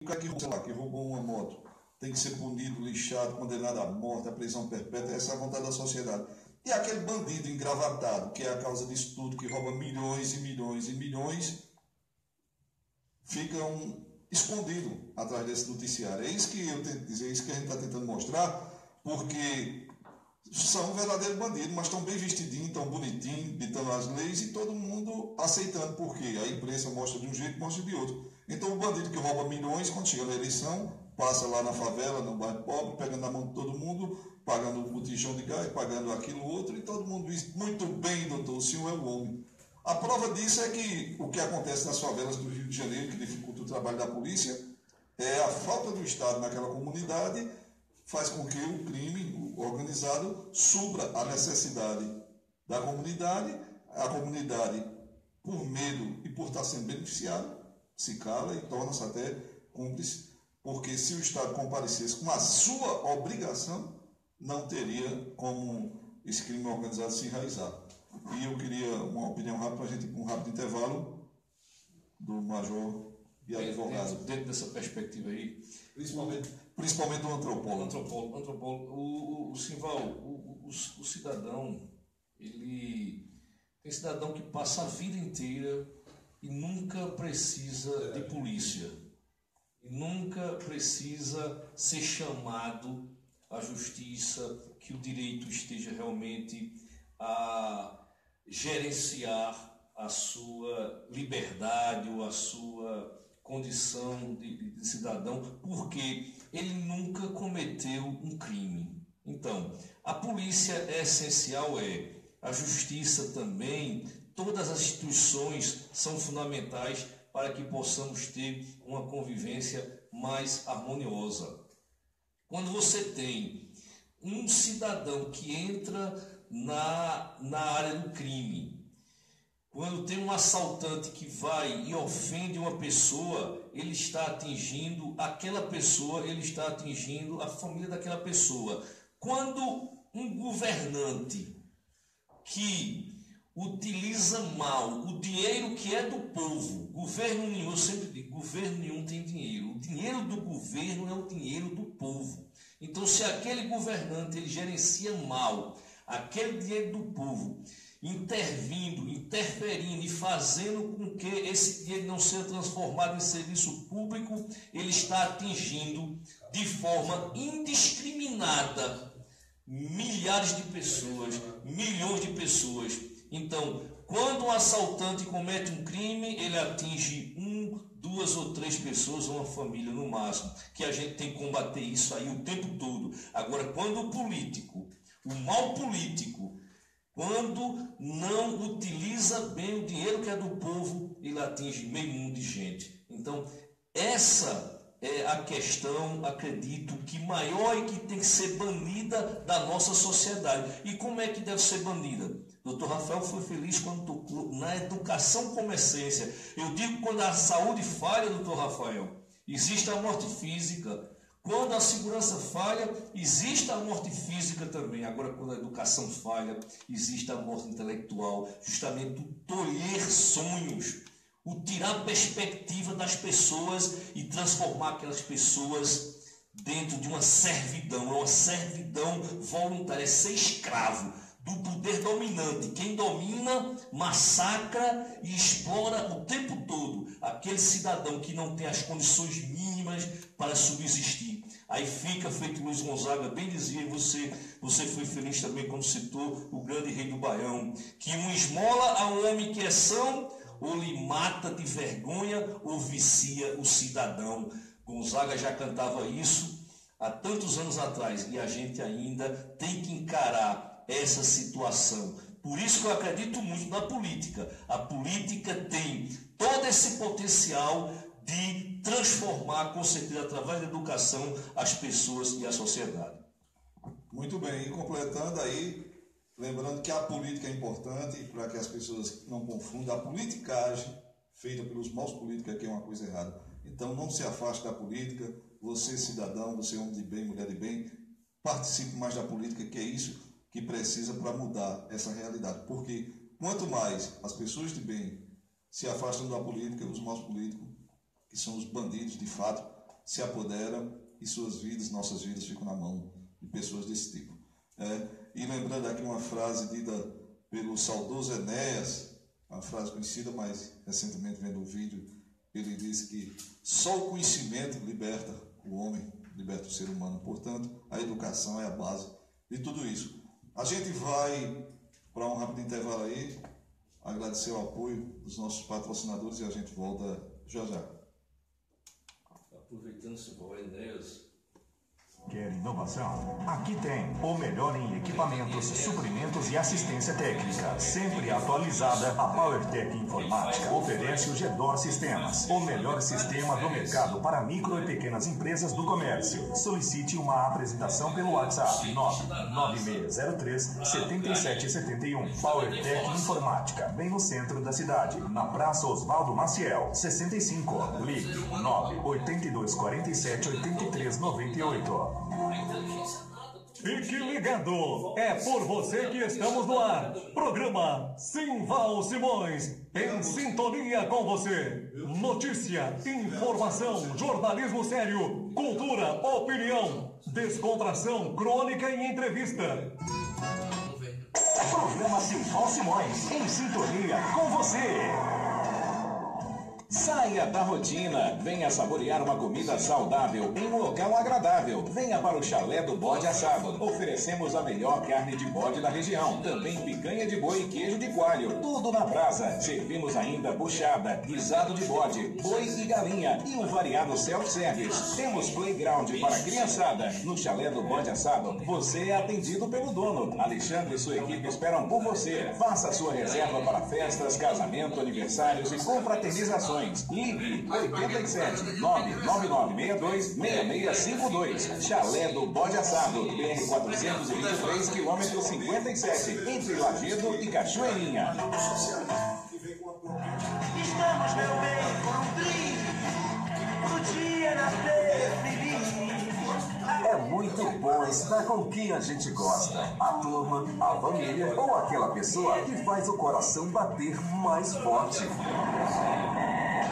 S4: o cara que roubou uma moto tem que ser punido, lixado, condenado à morte, à prisão perpétua. Essa é a vontade da sociedade. E aquele bandido engravatado, que é a causa disso tudo, que rouba milhões e milhões e milhões, ficam escondidos atrás desse noticiário. É isso que eu tento dizer, é isso que a gente está tentando mostrar, porque são verdadeiros bandidos, mas estão bem vestidinhos, estão bonitinhos, ditando as leis e todo mundo aceitando, porque a imprensa mostra de um jeito, mostra de outro. Então o bandido que rouba milhões, quando chega na eleição, passa lá na favela, no bairro pobre, pegando na mão de todo mundo, pagando o botijão de gás, pagando aquilo outro, e todo mundo diz: muito bem, doutor, o senhor é o homem. A prova disso é que o que acontece nas favelas do Rio de Janeiro, que dificulta o trabalho da polícia, é a falta do Estado naquela comunidade, faz com que o crime organizado supra a necessidade da comunidade. A comunidade, por medo e por estar sendo beneficiada, se cala e torna-se até cúmplice, porque se o Estado comparecesse com a sua obrigação, não teria como esse crime organizado se enraizar. E eu queria uma opinião rápida para a gente ir para um rápido intervalo do major e advogado.
S6: Dentro dessa perspectiva aí,
S4: principalmente do antropólogo.
S6: O Simval, o cidadão, ele tem cidadão que passa a vida inteira e nunca precisa de polícia, e nunca precisa ser chamado à justiça, que o direito esteja realmente a gerenciar a sua liberdade ou a sua condição de cidadão, porque ele nunca cometeu um crime. Então, a polícia é essencial, a justiça também, todas as instituições são fundamentais para que possamos ter uma convivência mais harmoniosa. Quando você tem um cidadão que entra na área do crime, quando tem um assaltante que vai e ofende uma pessoa, ele está atingindo aquela pessoa, ele está atingindo a família daquela pessoa. Quando um governante que utiliza mal o dinheiro que é do povo, governo nenhum, eu sempre digo, governo nenhum tem dinheiro, o dinheiro do governo é o dinheiro do povo. Então, se aquele governante ele gerencia mal aquele dinheiro do povo, interferindo e fazendo com que esse dinheiro não seja transformado em serviço público, ele está atingindo de forma indiscriminada milhares de pessoas, milhões de pessoas. Então, quando um assaltante comete um crime, ele atinge 1, 2 ou 3 pessoas, uma família no máximo, que a gente tem que combater isso aí o tempo todo. Agora, quando o político, o mal político, quando não utiliza bem o dinheiro que é do povo, ele atinge meio mundo de gente. Então, essa é a questão, acredito, que maior e que tem que ser banida da nossa sociedade. E como é que deve ser banida? Dr. Rafael foi feliz quando tocou na educação como essência. Eu digo quando a saúde falha, Dr. Rafael, existe a morte física. Quando a segurança falha, existe a morte física também. Agora, quando a educação falha, existe a morte intelectual. Justamente o tolher sonhos, o tirar a perspectiva das pessoas e transformar aquelas pessoas dentro de uma servidão voluntária, é ser escravo do poder dominante. Quem domina, massacra e explora o tempo todo aquele cidadão que não tem as condições mínimas para subsistir. Aí fica feito Luiz Gonzaga, bem dizia, e você foi feliz também quando citou o grande rei do Baião, que um esmola ao homem que é são, ou lhe mata de vergonha, ou vicia o cidadão. Gonzaga já cantava isso há tantos anos atrás, e a gente ainda tem que encarar essa situação. Por isso que eu acredito muito na política. A política tem todo esse potencial de transformar, com certeza, através da educação, as pessoas e a sociedade.
S4: Muito bem, e completando aí, lembrando que a política é importante para que as pessoas não confundam. A politicagem feita pelos maus políticos aqui é uma coisa errada. Então não se afaste da política, você cidadão, você homem de bem, mulher de bem, participe mais da política, que é isso que precisa para mudar essa realidade. Porque quanto mais as pessoas de bem se afastam da política, os maus políticos, que são os bandidos de fato, se apoderam e suas vidas, nossas vidas, ficam na mão de pessoas desse tipo. E lembrando aqui uma frase dita pelo saudoso Enéas, uma frase conhecida, mas recentemente vendo um vídeo, ele disse que só o conhecimento liberta o homem, liberta o ser humano. Portanto, a educação é a base de tudo isso. A gente vai para um rápido intervalo aí, agradecer o apoio dos nossos patrocinadores e a gente volta já já.
S6: Aproveitando esse bom, Enéas.
S8: Quer inovação? Aqui tem o melhor em equipamentos, suprimentos e assistência técnica. Sempre atualizada, a PowerTech Informática oferece o GEDOR Sistemas, o melhor sistema do mercado para micro e pequenas empresas do comércio. Solicite uma apresentação pelo WhatsApp 99603-7771. PowerTech Informática, bem no centro da cidade, na Praça Oswaldo Maciel, 65. Ligue 98247-8398.
S7: Fique ligado, é por você que estamos no ar. Programa Simval Simões, em sintonia com você. Notícia, informação, jornalismo sério, cultura, opinião, descontração, crônica e entrevista.
S8: Programa Simval Simões, em sintonia com você.
S3: Saia da rotina, venha saborear uma comida saudável em um local agradável. Venha para o Chalé do Bode Assado. Oferecemos a melhor carne de bode da região. Também picanha de boi e queijo de coalho. Tudo na brasa. Servimos ainda buchada, guisado de bode, boi e galinha e um variado self-service. Temos playground para criançada. No Chalé do Bode Assado, você é atendido pelo dono. Alexandre e sua equipe esperam por você. Faça a sua reserva para festas, casamento, aniversários e confraternizações. Ligue 87 99962 6652. Chalé do Bode Assado, BR 423, quilômetro 57, entre Lajedo e Cachoeirinha.
S1: Estamos, meu bem, com um brinde, o dia nascer feliz.
S8: É muito bom estar com quem a gente gosta. A turma, a família ou aquela pessoa que faz o coração bater mais forte.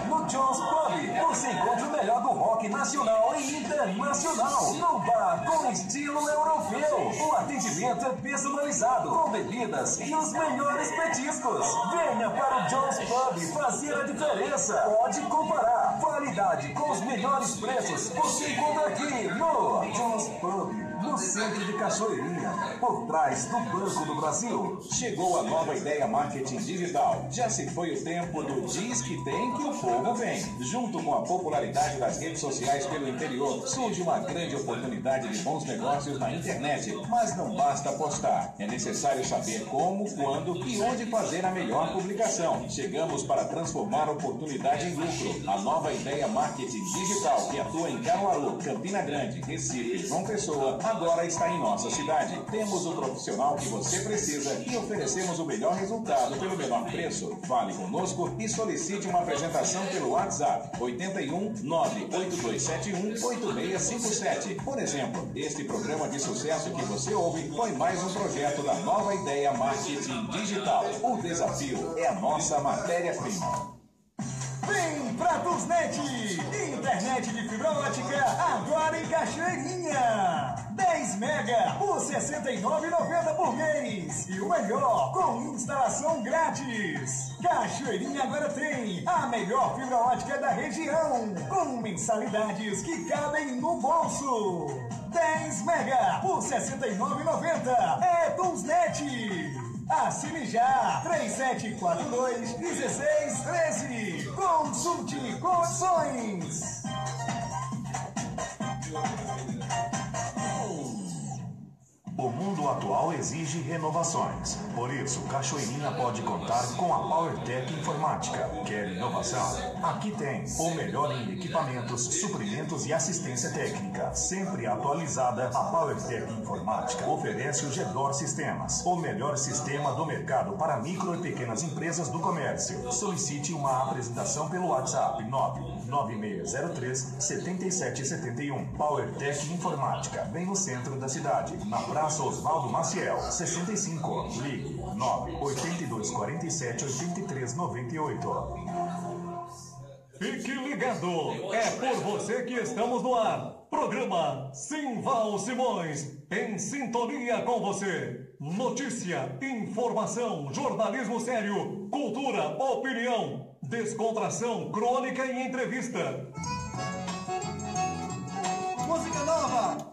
S8: No John's Pub, você encontra o melhor do rock nacional e internacional. Num bar com estilo europeu. O atendimento é personalizado, com bebidas e os melhores petiscos. Venha para o John's Pub fazer a diferença. Pode comparar qualidade com os melhores preços. Você encontra aqui no John's Pub, no centro de Cachoeirinha, por trás do Banco do Brasil.
S3: Chegou a nova ideia marketing digital. Já se foi o tempo do diz que tem que o povo vem. Junto com a popularidade das redes sociais pelo interior, surge uma grande oportunidade de bons negócios na internet. Mas não basta postar. É necessário saber como, quando e onde fazer a melhor publicação. Chegamos para transformar a oportunidade em lucro. A nova ideia marketing digital que atua em Caruaru, Campina Grande, Recife, João Pessoa, agora está em nossa cidade. Temos o profissional que você precisa e oferecemos o melhor resultado pelo menor preço. Fale conosco e solicite uma apresentação pelo WhatsApp 81 98271 8657. Por exemplo, este programa de sucesso que você ouve foi mais um projeto da Nova Ideia Marketing Digital. O desafio é a nossa matéria-prima.
S7: Vem Pratusnet, internet de fibra ótica, agora em Cachoeirinha. 10 mega por R$ 69,90 por mês. E o melhor, com instalação grátis. Cachoeirinha agora tem a melhor fibra ótica da região, com mensalidades que cabem no bolso. 10 mega por R$ 69,90. É Tusnet. Assine já! 3742-1613. Consulte condições.
S8: O mundo atual exige renovações. Por isso, Cachoeirinha pode contar com a PowerTech Informática. Quer inovação? Aqui tem o melhor em equipamentos, suprimentos e assistência técnica. Sempre atualizada, a PowerTech Informática oferece o Gedor Sistemas, o melhor sistema do mercado para micro e pequenas empresas do comércio. Solicite uma apresentação pelo WhatsApp 99603-7771. PowerTech Informática, bem no centro da cidade, na Praça Osvaldo Maciel, 65. Ligue 98247-8398.
S7: Fique ligado, é por você que estamos no ar. Programa Simval Simões, em sintonia com você. Notícia, informação, jornalismo sério, cultura, opinião, descontração, crônica e entrevista.
S1: Música nova!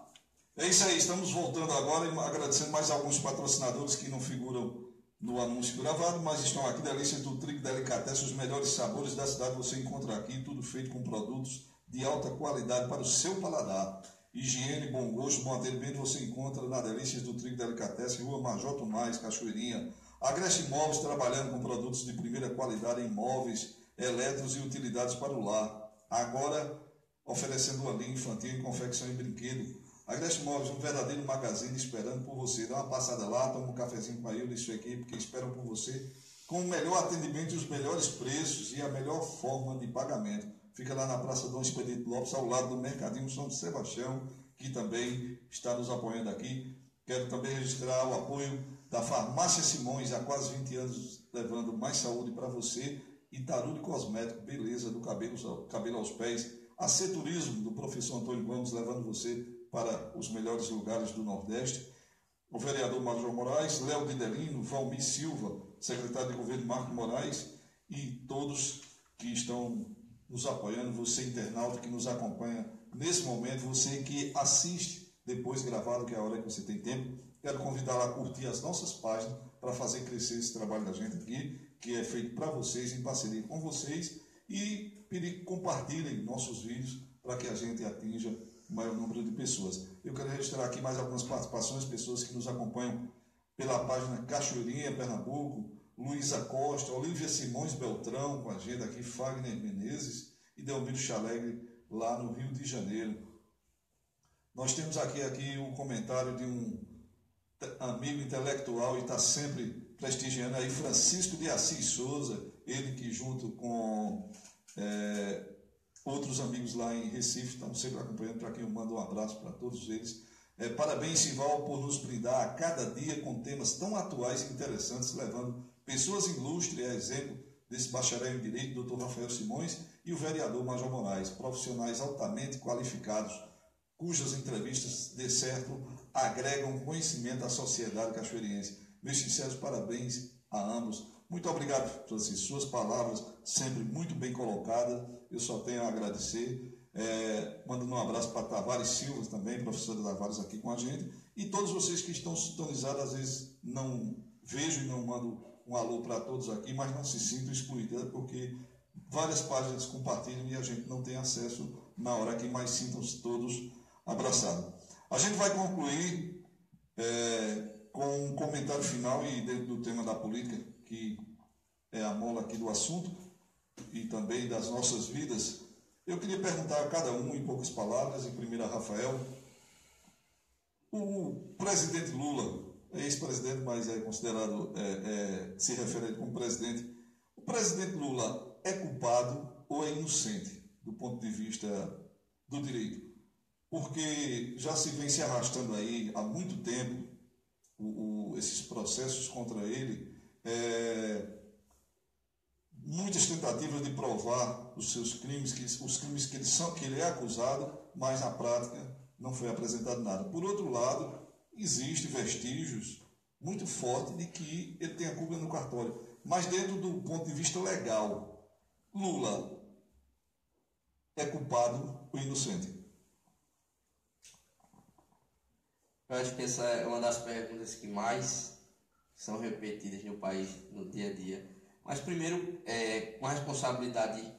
S4: É isso aí, estamos voltando agora e agradecendo mais alguns patrocinadores que não figuram no anúncio gravado, mas estão aqui. Delícias do Trigo Delicatessen, os melhores sabores da cidade você encontra aqui, tudo feito com produtos de alta qualidade para o seu paladar. Higiene, bom gosto, bom atendimento você encontra na Delícias do Trigo Delicatessen, Rua Major Tomás, Cachoeirinha. Agreste Imóveis, trabalhando com produtos de primeira qualidade em móveis, elétricos e utilidades para o lar. Agora, oferecendo uma linha infantil em confecção e brinquedo. Agreste Móveis, um verdadeiro magazine esperando por você. Dá uma passada lá, toma um cafezinho com a Ilha e sua equipe, que esperam por você, com o melhor atendimento e os melhores preços e a melhor forma de pagamento. Fica lá na Praça Dom Expedito Lopes, ao lado do Mercadinho São Sebastião, que também está nos apoiando aqui. Quero também registrar o apoio da Farmácia Simões, há quase 20 anos, levando mais saúde para você. Itarude Cosmético, beleza do cabelo aos pés. AC Turismo, do professor Antônio Gomes, levando você para os melhores lugares do Nordeste. O vereador Major Moraes, Léo Didelino, Valmir Silva, secretário de governo Marco Moraes e todos que estão nos apoiando, você internauta que nos acompanha nesse momento, você que assiste depois gravado, que é a hora que você tem tempo. Quero convidá-la a curtir as nossas páginas para fazer crescer esse trabalho da gente aqui, que é feito para vocês, em parceria com vocês, e pedir que compartilhem nossos vídeos para que a gente atinja o maior número de pessoas. Eu quero registrar aqui mais algumas participações, pessoas que nos acompanham pela página Cachoeirinha, Pernambuco, Luísa Costa, Olívia Simões Beltrão com a gente aqui, Fagner Menezes e Delmiro Chalegre lá no Rio de Janeiro. Nós temos aqui o comentário de um amigo intelectual e está sempre prestigiando aí, Francisco de Assis Souza, ele que junto com outros amigos lá em Recife estão sempre acompanhando, para quem eu mando um abraço para todos eles. Parabéns, Simval, por nos brindar a cada dia com temas tão atuais e interessantes, levando pessoas ilustres, a exemplo desse bacharel em Direito, Dr. Rafael Simões, e o vereador Major Moraes, profissionais altamente qualificados, cujas entrevistas, de certo, agregam conhecimento à sociedade cachoeirense. Meus sinceros parabéns a ambos. Muito obrigado, Francisco. Suas palavras sempre muito bem colocadas. Eu só tenho a agradecer. Mandando um abraço para Tavares Silva também, professora Tavares aqui com a gente. E todos vocês que estão sintonizados, às vezes não vejo e não mando um alô para todos aqui, mas não se sintam excluídos, porque várias páginas compartilham e a gente não tem acesso na hora que mais sintam-se todos abraçados. A gente vai concluir com um comentário final e dentro do tema da política, que é a mola aqui do assunto e também das nossas vidas. Eu queria perguntar a cada um, em poucas palavras, em primeiro a Rafael, O presidente Lula, ex-presidente, mas é considerado, se refere como presidente, o presidente Lula é culpado ou é inocente do ponto de vista do direito? Porque já se vem se arrastando aí há muito tempo esses processos contra ele, muitas tentativas de provar os seus crimes, os crimes que ele é acusado, mas na prática não foi apresentado nada. Por outro lado, existem vestígios muito fortes de que ele tem a culpa no cartório. Mas dentro do ponto de vista legal, Lula é culpado ou inocente?
S5: Eu acho que essa é uma das perguntas que mais são repetidas no país no dia a dia. Mas primeiro, com a responsabilidade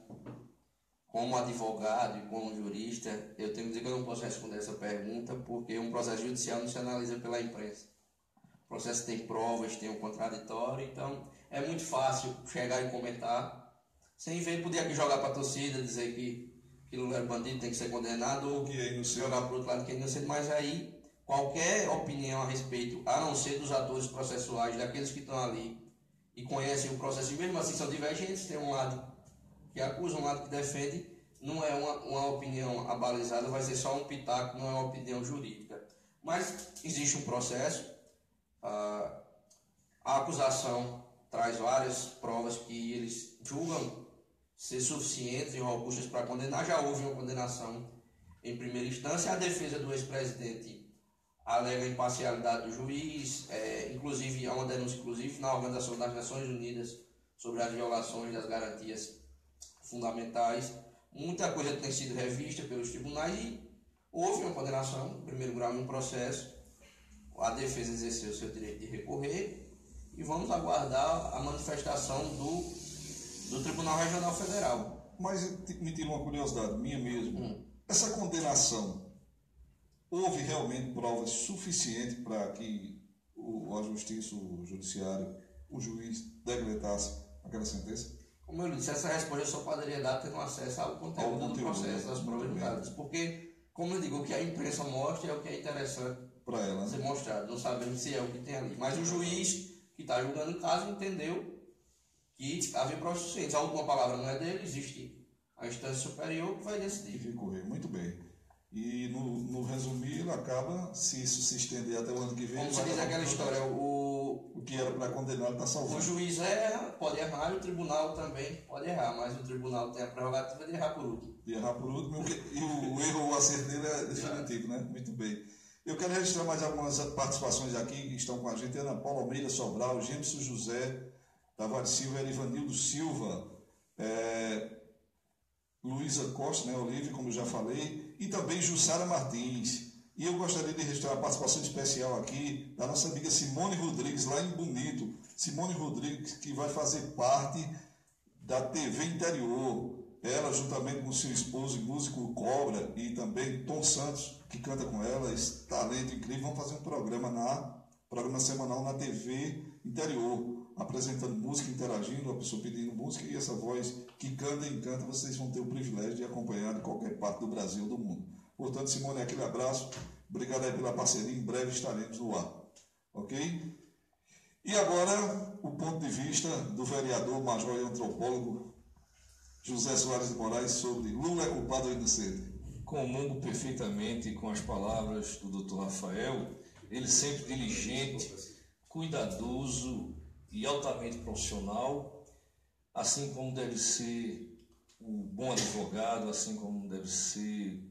S5: como advogado e como jurista, eu tenho que dizer que eu não posso responder essa pergunta porque um processo judicial não se analisa pela imprensa. O processo tem provas, tem um contraditório, então é muito fácil chegar e comentar, sem ver, podia aqui jogar para a torcida, dizer que Lula é bandido, tem que ser condenado, ou jogar para o outro lado que é inocente, mas aí qualquer opinião a respeito, a não ser dos atores processuais, daqueles que estão ali e conhecem o processo, e mesmo assim são divergentes, tem um lado que acusa, um lado que defende, não é uma opinião abalizada, vai ser só um pitaco, não é uma opinião jurídica. Mas existe um processo, a acusação traz várias provas que eles julgam ser suficientes e robustas para condenar, já houve uma condenação em primeira instância, a defesa do ex-presidente alega a imparcialidade do juiz, inclusive há uma denúncia na Organização das Nações Unidas sobre as violações das garantias fundamentais. Muita coisa tem sido revista pelos tribunais e houve uma condenação em primeiro grau em um processo. A defesa exerceu o seu direito de recorrer e vamos aguardar a manifestação do Tribunal Regional Federal.
S4: Mas me tira uma curiosidade minha mesmo. Essa condenação, houve realmente provas suficientes para que a justiça, o judiciário, o juiz decretasse aquela sentença?
S5: Como eu disse, essa resposta eu só poderia dar tendo acesso ao conteúdo do processo, das provas julgadas. Porque, como eu digo, o que a imprensa mostra é o que é interessante para ela, ser mostrado. Não sabemos se é o que tem ali. Mas o juiz que está julgando o caso entendeu que havia provas suficientes. A última palavra não é dele, existe a instância superior que vai decidir.
S4: Recorrer, muito bem. E no resumir, ele acaba, se isso se estender até o ano que vem...
S5: Como se diz aquela história,
S4: o que era para condenar está salvando.
S5: O juiz erra, pode errar, e o tribunal também pode errar, mas o tribunal tem a prerrogativa de errar por último.
S4: De errar por último, e o erro ou o acerto dele é definitivo, né? Muito bem. Eu quero registrar mais algumas participações aqui que estão com a gente. Ana Paula Almeida Sobral, Gêmeos José, Tavares Silva, Erivanildo Silva, Luísa Costa, né, Olívia, como eu já falei, e também Jussara Martins. E eu gostaria de registrar uma participação especial aqui da nossa amiga Simone Rodrigues, lá em Bonito. Simone Rodrigues, que vai fazer parte da TV Interior. Ela, juntamente com seu esposo e músico Cobra, e também Tom Santos, que canta com ela, esse talento incrível, vão fazer um programa semanal na TV Interior, apresentando música, interagindo, a pessoa pedindo música, e essa voz que canta e encanta, vocês vão ter o privilégio de acompanhar de qualquer parte do Brasil ou do mundo. Portanto, Simone, aquele abraço, obrigado aí pela parceria, em breve estaremos no ar, ok? E agora, o ponto de vista do vereador, major e antropólogo José Soares de Moraes sobre Lula é culpado ou inocente.
S6: Comungo perfeitamente com as palavras do Dr. Rafael, ele sempre diligente, cuidadoso e altamente profissional, assim como deve ser o bom advogado, assim como deve ser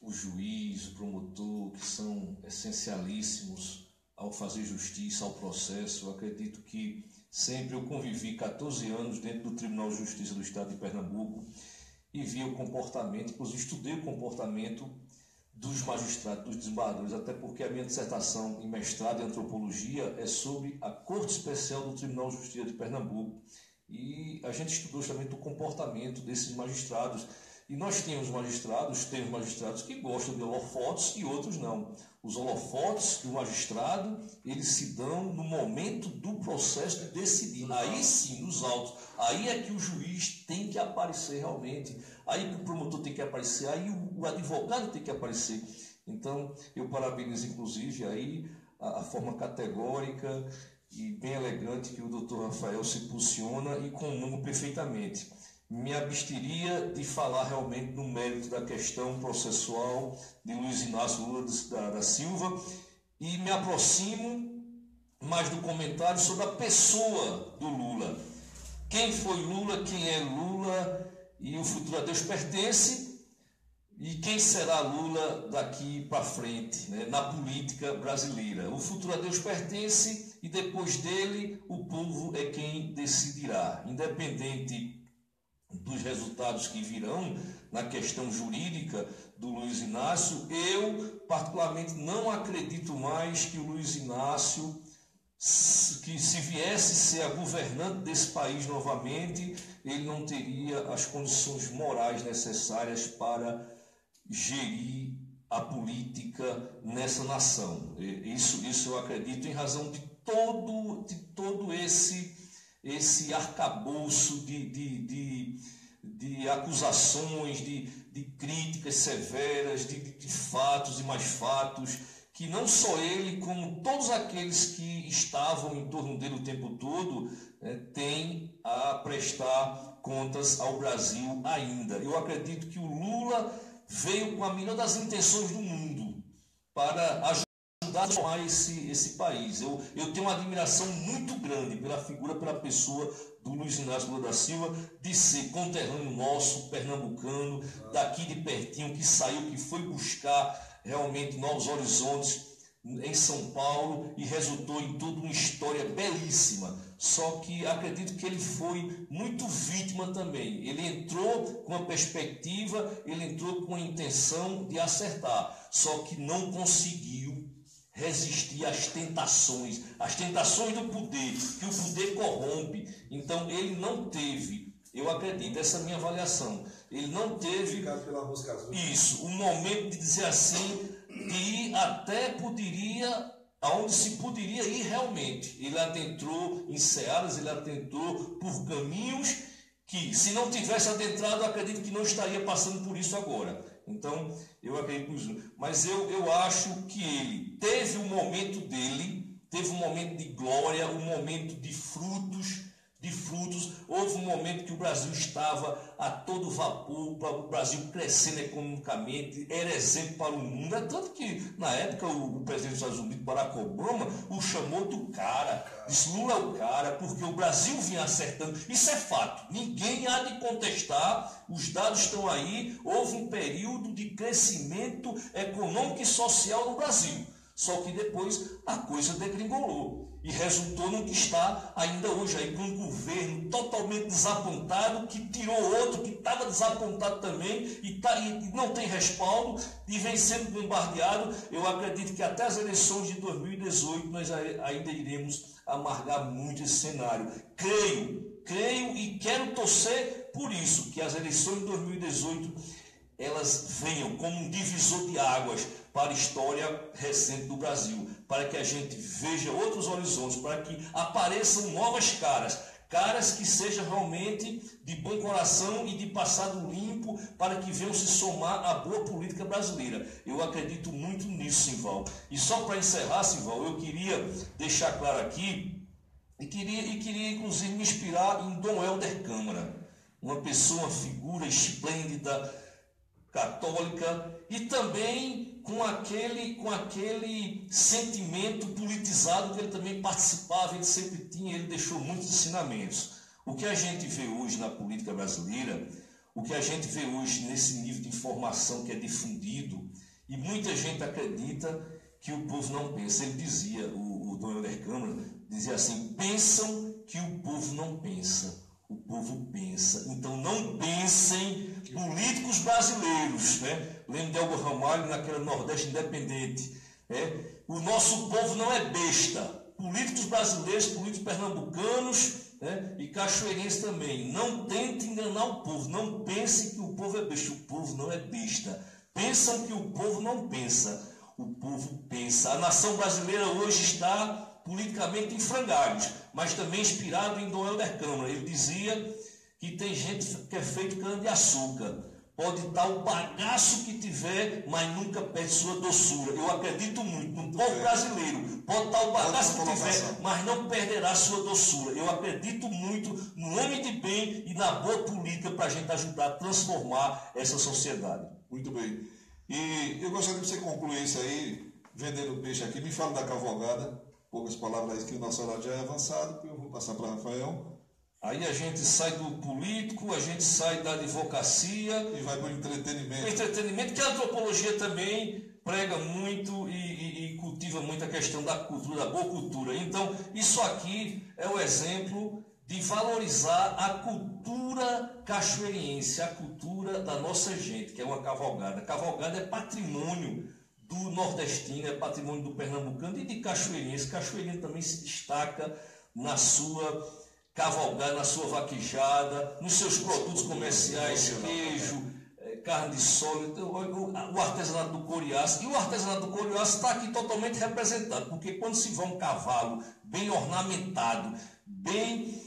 S6: o juiz, o promotor, que são essencialíssimos ao fazer justiça, ao processo. Eu acredito que sempre eu convivi 14 anos dentro do Tribunal de Justiça do Estado de Pernambuco e vi o comportamento, inclusive estudei o comportamento dos magistrados, dos desembargadores, até porque a minha dissertação em mestrado em antropologia é sobre a Corte Especial do Tribunal de Justiça de Pernambuco. E a gente estudou justamente o comportamento desses magistrados. E nós temos magistrados que gostam de holofotes e outros não. Os holofotes do magistrado, eles se dão no momento do processo de decidir. Aí sim, nos autos. Aí é que o juiz tem que aparecer realmente. Aí que o promotor tem que aparecer. Aí o advogado tem que aparecer. Então, eu parabenizo, inclusive, aí a forma categórica e bem elegante que o doutor Rafael se posiciona e comungo perfeitamente. Me absteria de falar realmente no mérito da questão processual de Luiz Inácio Lula da Silva e me aproximo mais do comentário sobre a pessoa do Lula. Quem foi Lula, quem é Lula e o futuro a Deus pertence e quem será Lula daqui para frente, né, na política brasileira. O futuro a Deus pertence e depois dele o povo é quem decidirá, independente dos resultados que virão na questão jurídica do Luiz Inácio. Eu particularmente não acredito mais que o Luiz Inácio, que se viesse ser a governante desse país novamente, ele não teria as condições morais necessárias para gerir a política nessa nação. Isso eu acredito em razão de todo esse arcabouço de acusações, de críticas severas, de fatos e mais fatos, que não só ele, como todos aqueles que estavam em torno dele o tempo todo, têm a prestar contas ao Brasil ainda. Eu acredito que o Lula veio com a melhor das intenções do mundo para ajudar a formar esse país. Eu tenho uma admiração muito grande pela figura, pela pessoa do Luiz Inácio Lula da Silva, de ser conterrâneo nosso, pernambucano, daqui de pertinho, que saiu, que foi buscar realmente novos horizontes em São Paulo e resultou em toda uma história belíssima. Só que acredito que ele foi muito vítima também. Ele entrou com a perspectiva, ele entrou com a intenção de acertar, só que não conseguiu resistir às tentações do poder, que o poder corrompe. Então ele não teve, eu acredito, essa é a minha avaliação, ele não teve isso, um momento de dizer assim, e até poderia, aonde se poderia ir realmente. Ele adentrou em searas, ele adentrou por caminhos que, se não tivesse adentrado, eu acredito que não estaria passando por isso agora. Então, eu acredito, mas eu acho que ele teve um momento dele, teve um momento de glória, um momento de frutos. Houve um momento que o Brasil estava a todo vapor, o Brasil crescendo economicamente, era exemplo para o mundo. É tanto que, na época, o presidente dos Estados Unidos, Barack Obama, o chamou do cara, disse: Lula é o cara, porque o Brasil vinha acertando. Isso é fato, ninguém há de contestar, os dados estão aí. Houve um período de crescimento econômico e social no Brasil, só que depois a coisa degringolou. E resultou no que está ainda hoje aí, com um governo totalmente desapontado, que tirou outro que estava desapontado também e não tem respaldo e vem sendo bombardeado. Eu acredito que até as eleições de 2018 nós ainda iremos amargar muito esse cenário. Creio e quero torcer por isso, que as eleições de 2018 elas venham como um divisor de águas para a história recente do Brasil, para que a gente veja outros horizontes, para que apareçam novas caras que sejam realmente de bom coração e de passado limpo, para que venham se somar à boa política brasileira. Eu acredito muito nisso, Simval. E só para encerrar, Simval, eu queria deixar claro aqui, e queria inclusive me inspirar em Dom Helder Câmara, uma pessoa, uma figura esplêndida, católica, e também com aquele sentimento politizado que ele também participava, ele sempre tinha, ele deixou muitos ensinamentos. O que a gente vê hoje na política brasileira, o que a gente vê hoje nesse nível de informação que é difundido, e muita gente acredita que o povo não pensa. Ele dizia, o Dom Helder Câmara, dizia assim: pensam que o povo não pensa. O povo pensa. Então não pensem, políticos brasileiros, né? Lembro de Elgo Ramalho naquela Nordeste Independente. O nosso povo não é besta. Políticos brasileiros, políticos pernambucanos, né? E cachoeirenses também. Não tentem enganar o povo. Não pensem que o povo é besta. O povo não é besta. Pensam que o povo não pensa. O povo pensa. A nação brasileira hoje está politicamente em frangalhos, mas também inspirado em Dom Helder Câmara. Ele dizia que tem gente que é feito cana-de-açúcar, pode estar o bagaço que tiver, mas nunca perde sua doçura. Eu acredito muito no povo brasileiro. Pode estar o bagaço que tiver, mas não perderá sua doçura. Eu acredito muito no homem de bem e na boa política para a gente ajudar a transformar essa sociedade.
S4: Muito bem. E eu gostaria que você concluísse aí, vendendo peixe aqui. Me fala da cavalgada. Poucas palavras aí, que o nosso horário já é avançado, que eu vou passar para Rafael.
S6: Aí a gente sai do político, a gente sai da advocacia.
S4: E vai para o entretenimento.
S6: O entretenimento, que a antropologia também prega muito e cultiva muito a questão da cultura, da boa cultura. Então, isso aqui é o exemplo de valorizar a cultura cachoeirense, a cultura da nossa gente, que é uma cavalgada. A cavalgada é patrimônio do nordestino, é patrimônio do pernambucano e de cachoeirense. Cachoeirense também se destaca na sua cavalgada, na sua vaquejada, nos seus produtos comerciais, queijo, carne de sol, o artesanato do Coriaço. E o artesanato do Coriaço está aqui totalmente representado, porque quando se vê um cavalo bem ornamentado, bem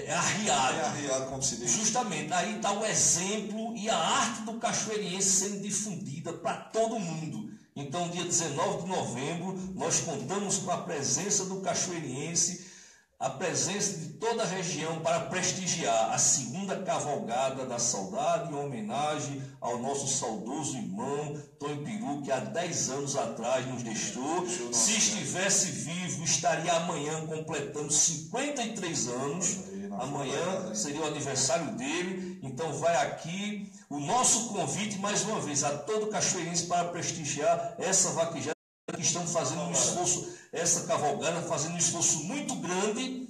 S6: arriado,
S4: como se diz.
S6: Justamente, aí está o exemplo e a arte do cachoeirense sendo difundida para todo mundo. Então, dia 19 de novembro, nós contamos com a presença do cachoeirense, a presença de toda a região para prestigiar a segunda cavalgada da saudade, em homenagem ao nosso saudoso irmão Tonho Peru, que há 10 anos atrás nos deixou. Se estivesse vivo, estaria amanhã completando 53 anos. Amanhã seria o aniversário dele. Então vai aqui o nosso convite, mais uma vez, a todo cachoeirense para prestigiar essa vaquejada, que estão fazendo um esforço, essa cavalgada, fazendo um esforço muito grande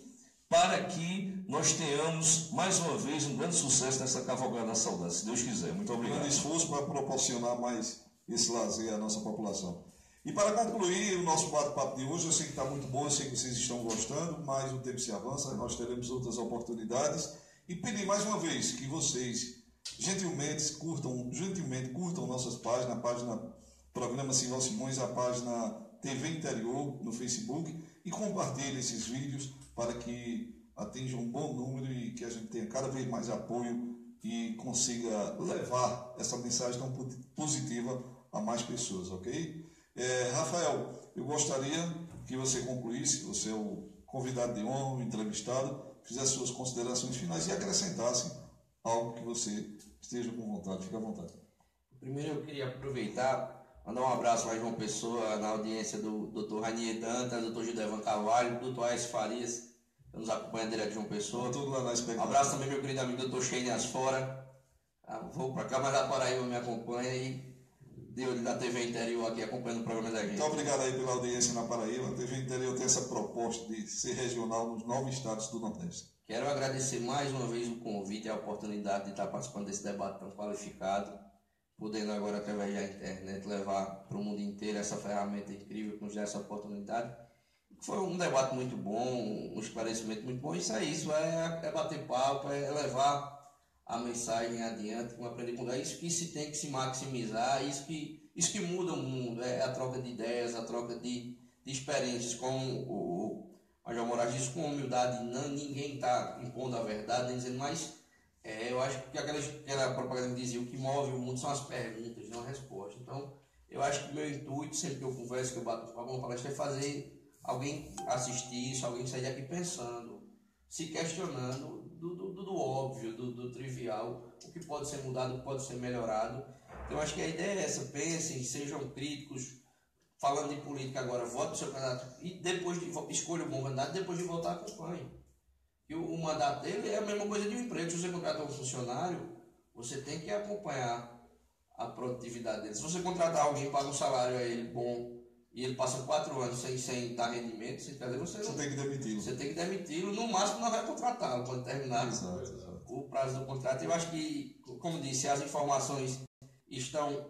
S6: para que nós tenhamos, mais uma vez, um grande sucesso nessa cavalgada da saudade, se Deus quiser. Muito obrigado.
S4: Um grande esforço para proporcionar mais esse lazer à nossa população. E para concluir o nosso bate-papo de hoje, eu sei que está muito bom, eu sei que vocês estão gostando, mas o tempo se avança, nós teremos outras oportunidades. E pedir mais uma vez que vocês gentilmente curtam nossas páginas, a página Programa Simval Simões, a página TV Interior no Facebook, e compartilhem esses vídeos para que atinjam um bom número e que a gente tenha cada vez mais apoio e consiga levar essa mensagem tão positiva a mais pessoas, ok? Rafael, eu gostaria que você concluísse, você é o convidado de honra, o entrevistado, fizesse suas considerações finais e acrescentasse algo que você esteja com vontade. Fique à vontade.
S5: Primeiro eu queria aproveitar, mandar um abraço para João Pessoa, na audiência do Dr. Ranier Dantas, Dr. Gildevan Carvalho, Dr. Aécio Farias, que nos acompanha direto de João Pessoa.
S4: Tudo lá na expectativa.
S5: Um abraço também meu querido amigo Dr. Sheine Asfora. Vou para cá, mas da Paraíba me acompanha e da TV Interior aqui acompanhando o programa da gente.
S4: Muito obrigado aí pela audiência na Paraíba. A TV Interior tem essa proposta de ser regional nos 9 estados do Nordeste.
S5: Quero agradecer mais uma vez o convite e a oportunidade de estar participando desse debate tão qualificado, podendo agora, através da internet, levar para o mundo inteiro essa ferramenta incrível que nos dá essa oportunidade. Foi um debate muito bom, um esclarecimento muito bom. Isso é bater papo, é levar a mensagem adiante, como aprender com isso que se tem que se maximizar, isso que muda o mundo, é a troca de ideias, a troca de experiências, como o Major Moraes disse, com humildade. Ninguém está impondo a verdade, nem dizendo, mas eu acho que aquela propaganda que dizia, o que move o mundo são as perguntas, não a resposta. Então, eu acho que o meu intuito, sempre que eu converso, que eu bato com uma palestra, é fazer alguém assistir isso, alguém sair daqui pensando, se questionando do óbvio, do trivial, o que pode ser mudado, o que pode ser melhorado. Então, acho que a ideia é essa: pensem, sejam críticos. Falando de política agora, vote no seu candidato e depois escolha o bom candidato, depois de votar, acompanhe. E o mandato dele é a mesma coisa de um emprego. Se você contratar um funcionário, você tem que acompanhar a produtividade dele. Se você contratar alguém, paga um salário a ele bom e ele passa 4 anos sem dar rendimento, sem fazer, você
S4: tem que demiti-lo.
S5: Você tem que demiti-lo, no máximo não vai contratá-lo quando terminar o prazo do contrato. Eu acho que, como disse, as informações estão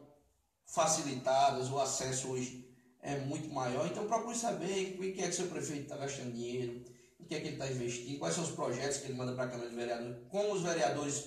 S5: facilitadas, o acesso hoje é muito maior, então procure saber em que é que seu prefeito está gastando dinheiro, em que é que ele está investindo, quais são os projetos que ele manda para a Câmara de Vereadores, como os vereadores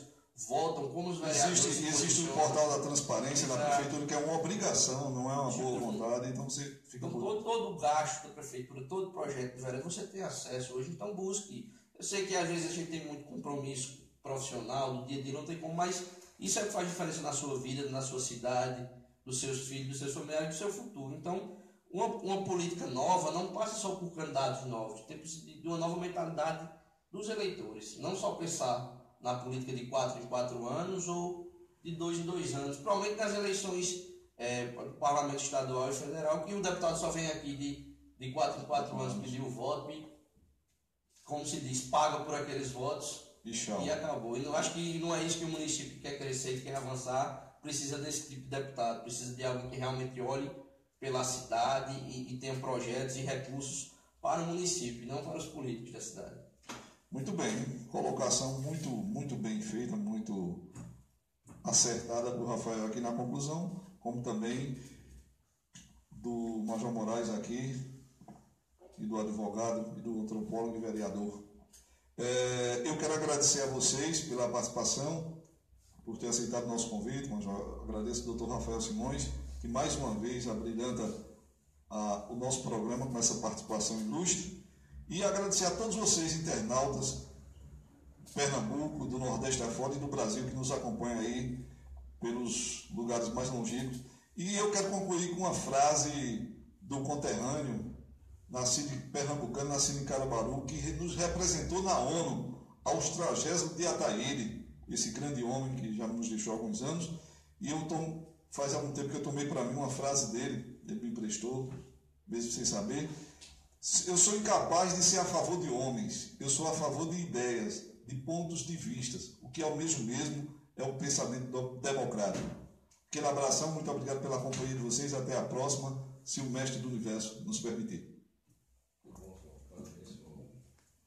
S5: votam, como os vereadores...
S4: Existe o portal da transparência na prefeitura, que é uma obrigação, não é uma boa vontade, então você fica...
S5: Então, todo o gasto da prefeitura, todo o projeto do vereador, você tem acesso hoje, então busque. Eu sei que às vezes a gente tem muito compromisso profissional, no dia a dia não tem como, mas Isso é o que faz diferença na sua vida, na sua cidade, dos seus filhos, dos seus familiares, do seu futuro. Então, uma política nova não passa só por candidatos novos, tem de uma nova mentalidade dos eleitores. Não só pensar na política de 4 em 4 anos ou de 2 em 2 anos. Provavelmente nas eleições do Parlamento Estadual e Federal, que o deputado só vem aqui de 4 em 4 anos pedir o voto e, como se diz, paga por aqueles votos e acabou. E eu acho que não é isso que o município quer crescer e quer avançar. Precisa desse tipo de deputado, precisa de alguém que realmente olhe pela cidade e tenha projetos e recursos para o município, e não para os políticos da cidade.
S4: Muito bem, colocação muito bem feita, muito acertada por Rafael aqui na conclusão, como também do Major Moraes aqui, e do advogado, e do antropólogo e vereador. Eu quero agradecer a vocês pela participação, por ter aceitado o nosso convite. Major, agradeço ao Dr. Rafael Simões, que mais uma vez abrilhanta o nosso programa com essa participação ilustre, e agradecer a todos vocês, internautas, Pernambuco, do Nordeste afora e do Brasil, que nos acompanham aí pelos lugares mais longínquos. E eu quero concluir com uma frase do conterrâneo, nascido em Pernambucano, nascido em Caruaru, que nos representou na ONU aos tragédias de Ataíde, esse grande homem que já nos deixou há alguns anos. E faz algum tempo que eu tomei para mim uma frase dele, ele me emprestou, mesmo sem saber. Eu sou incapaz de ser a favor de homens, eu sou a favor de ideias, de pontos de vistas. O que é o mesmo é o pensamento democrático. Aquele abração, muito obrigado pela companhia de vocês, até a próxima, se o Mestre do Universo nos permitir.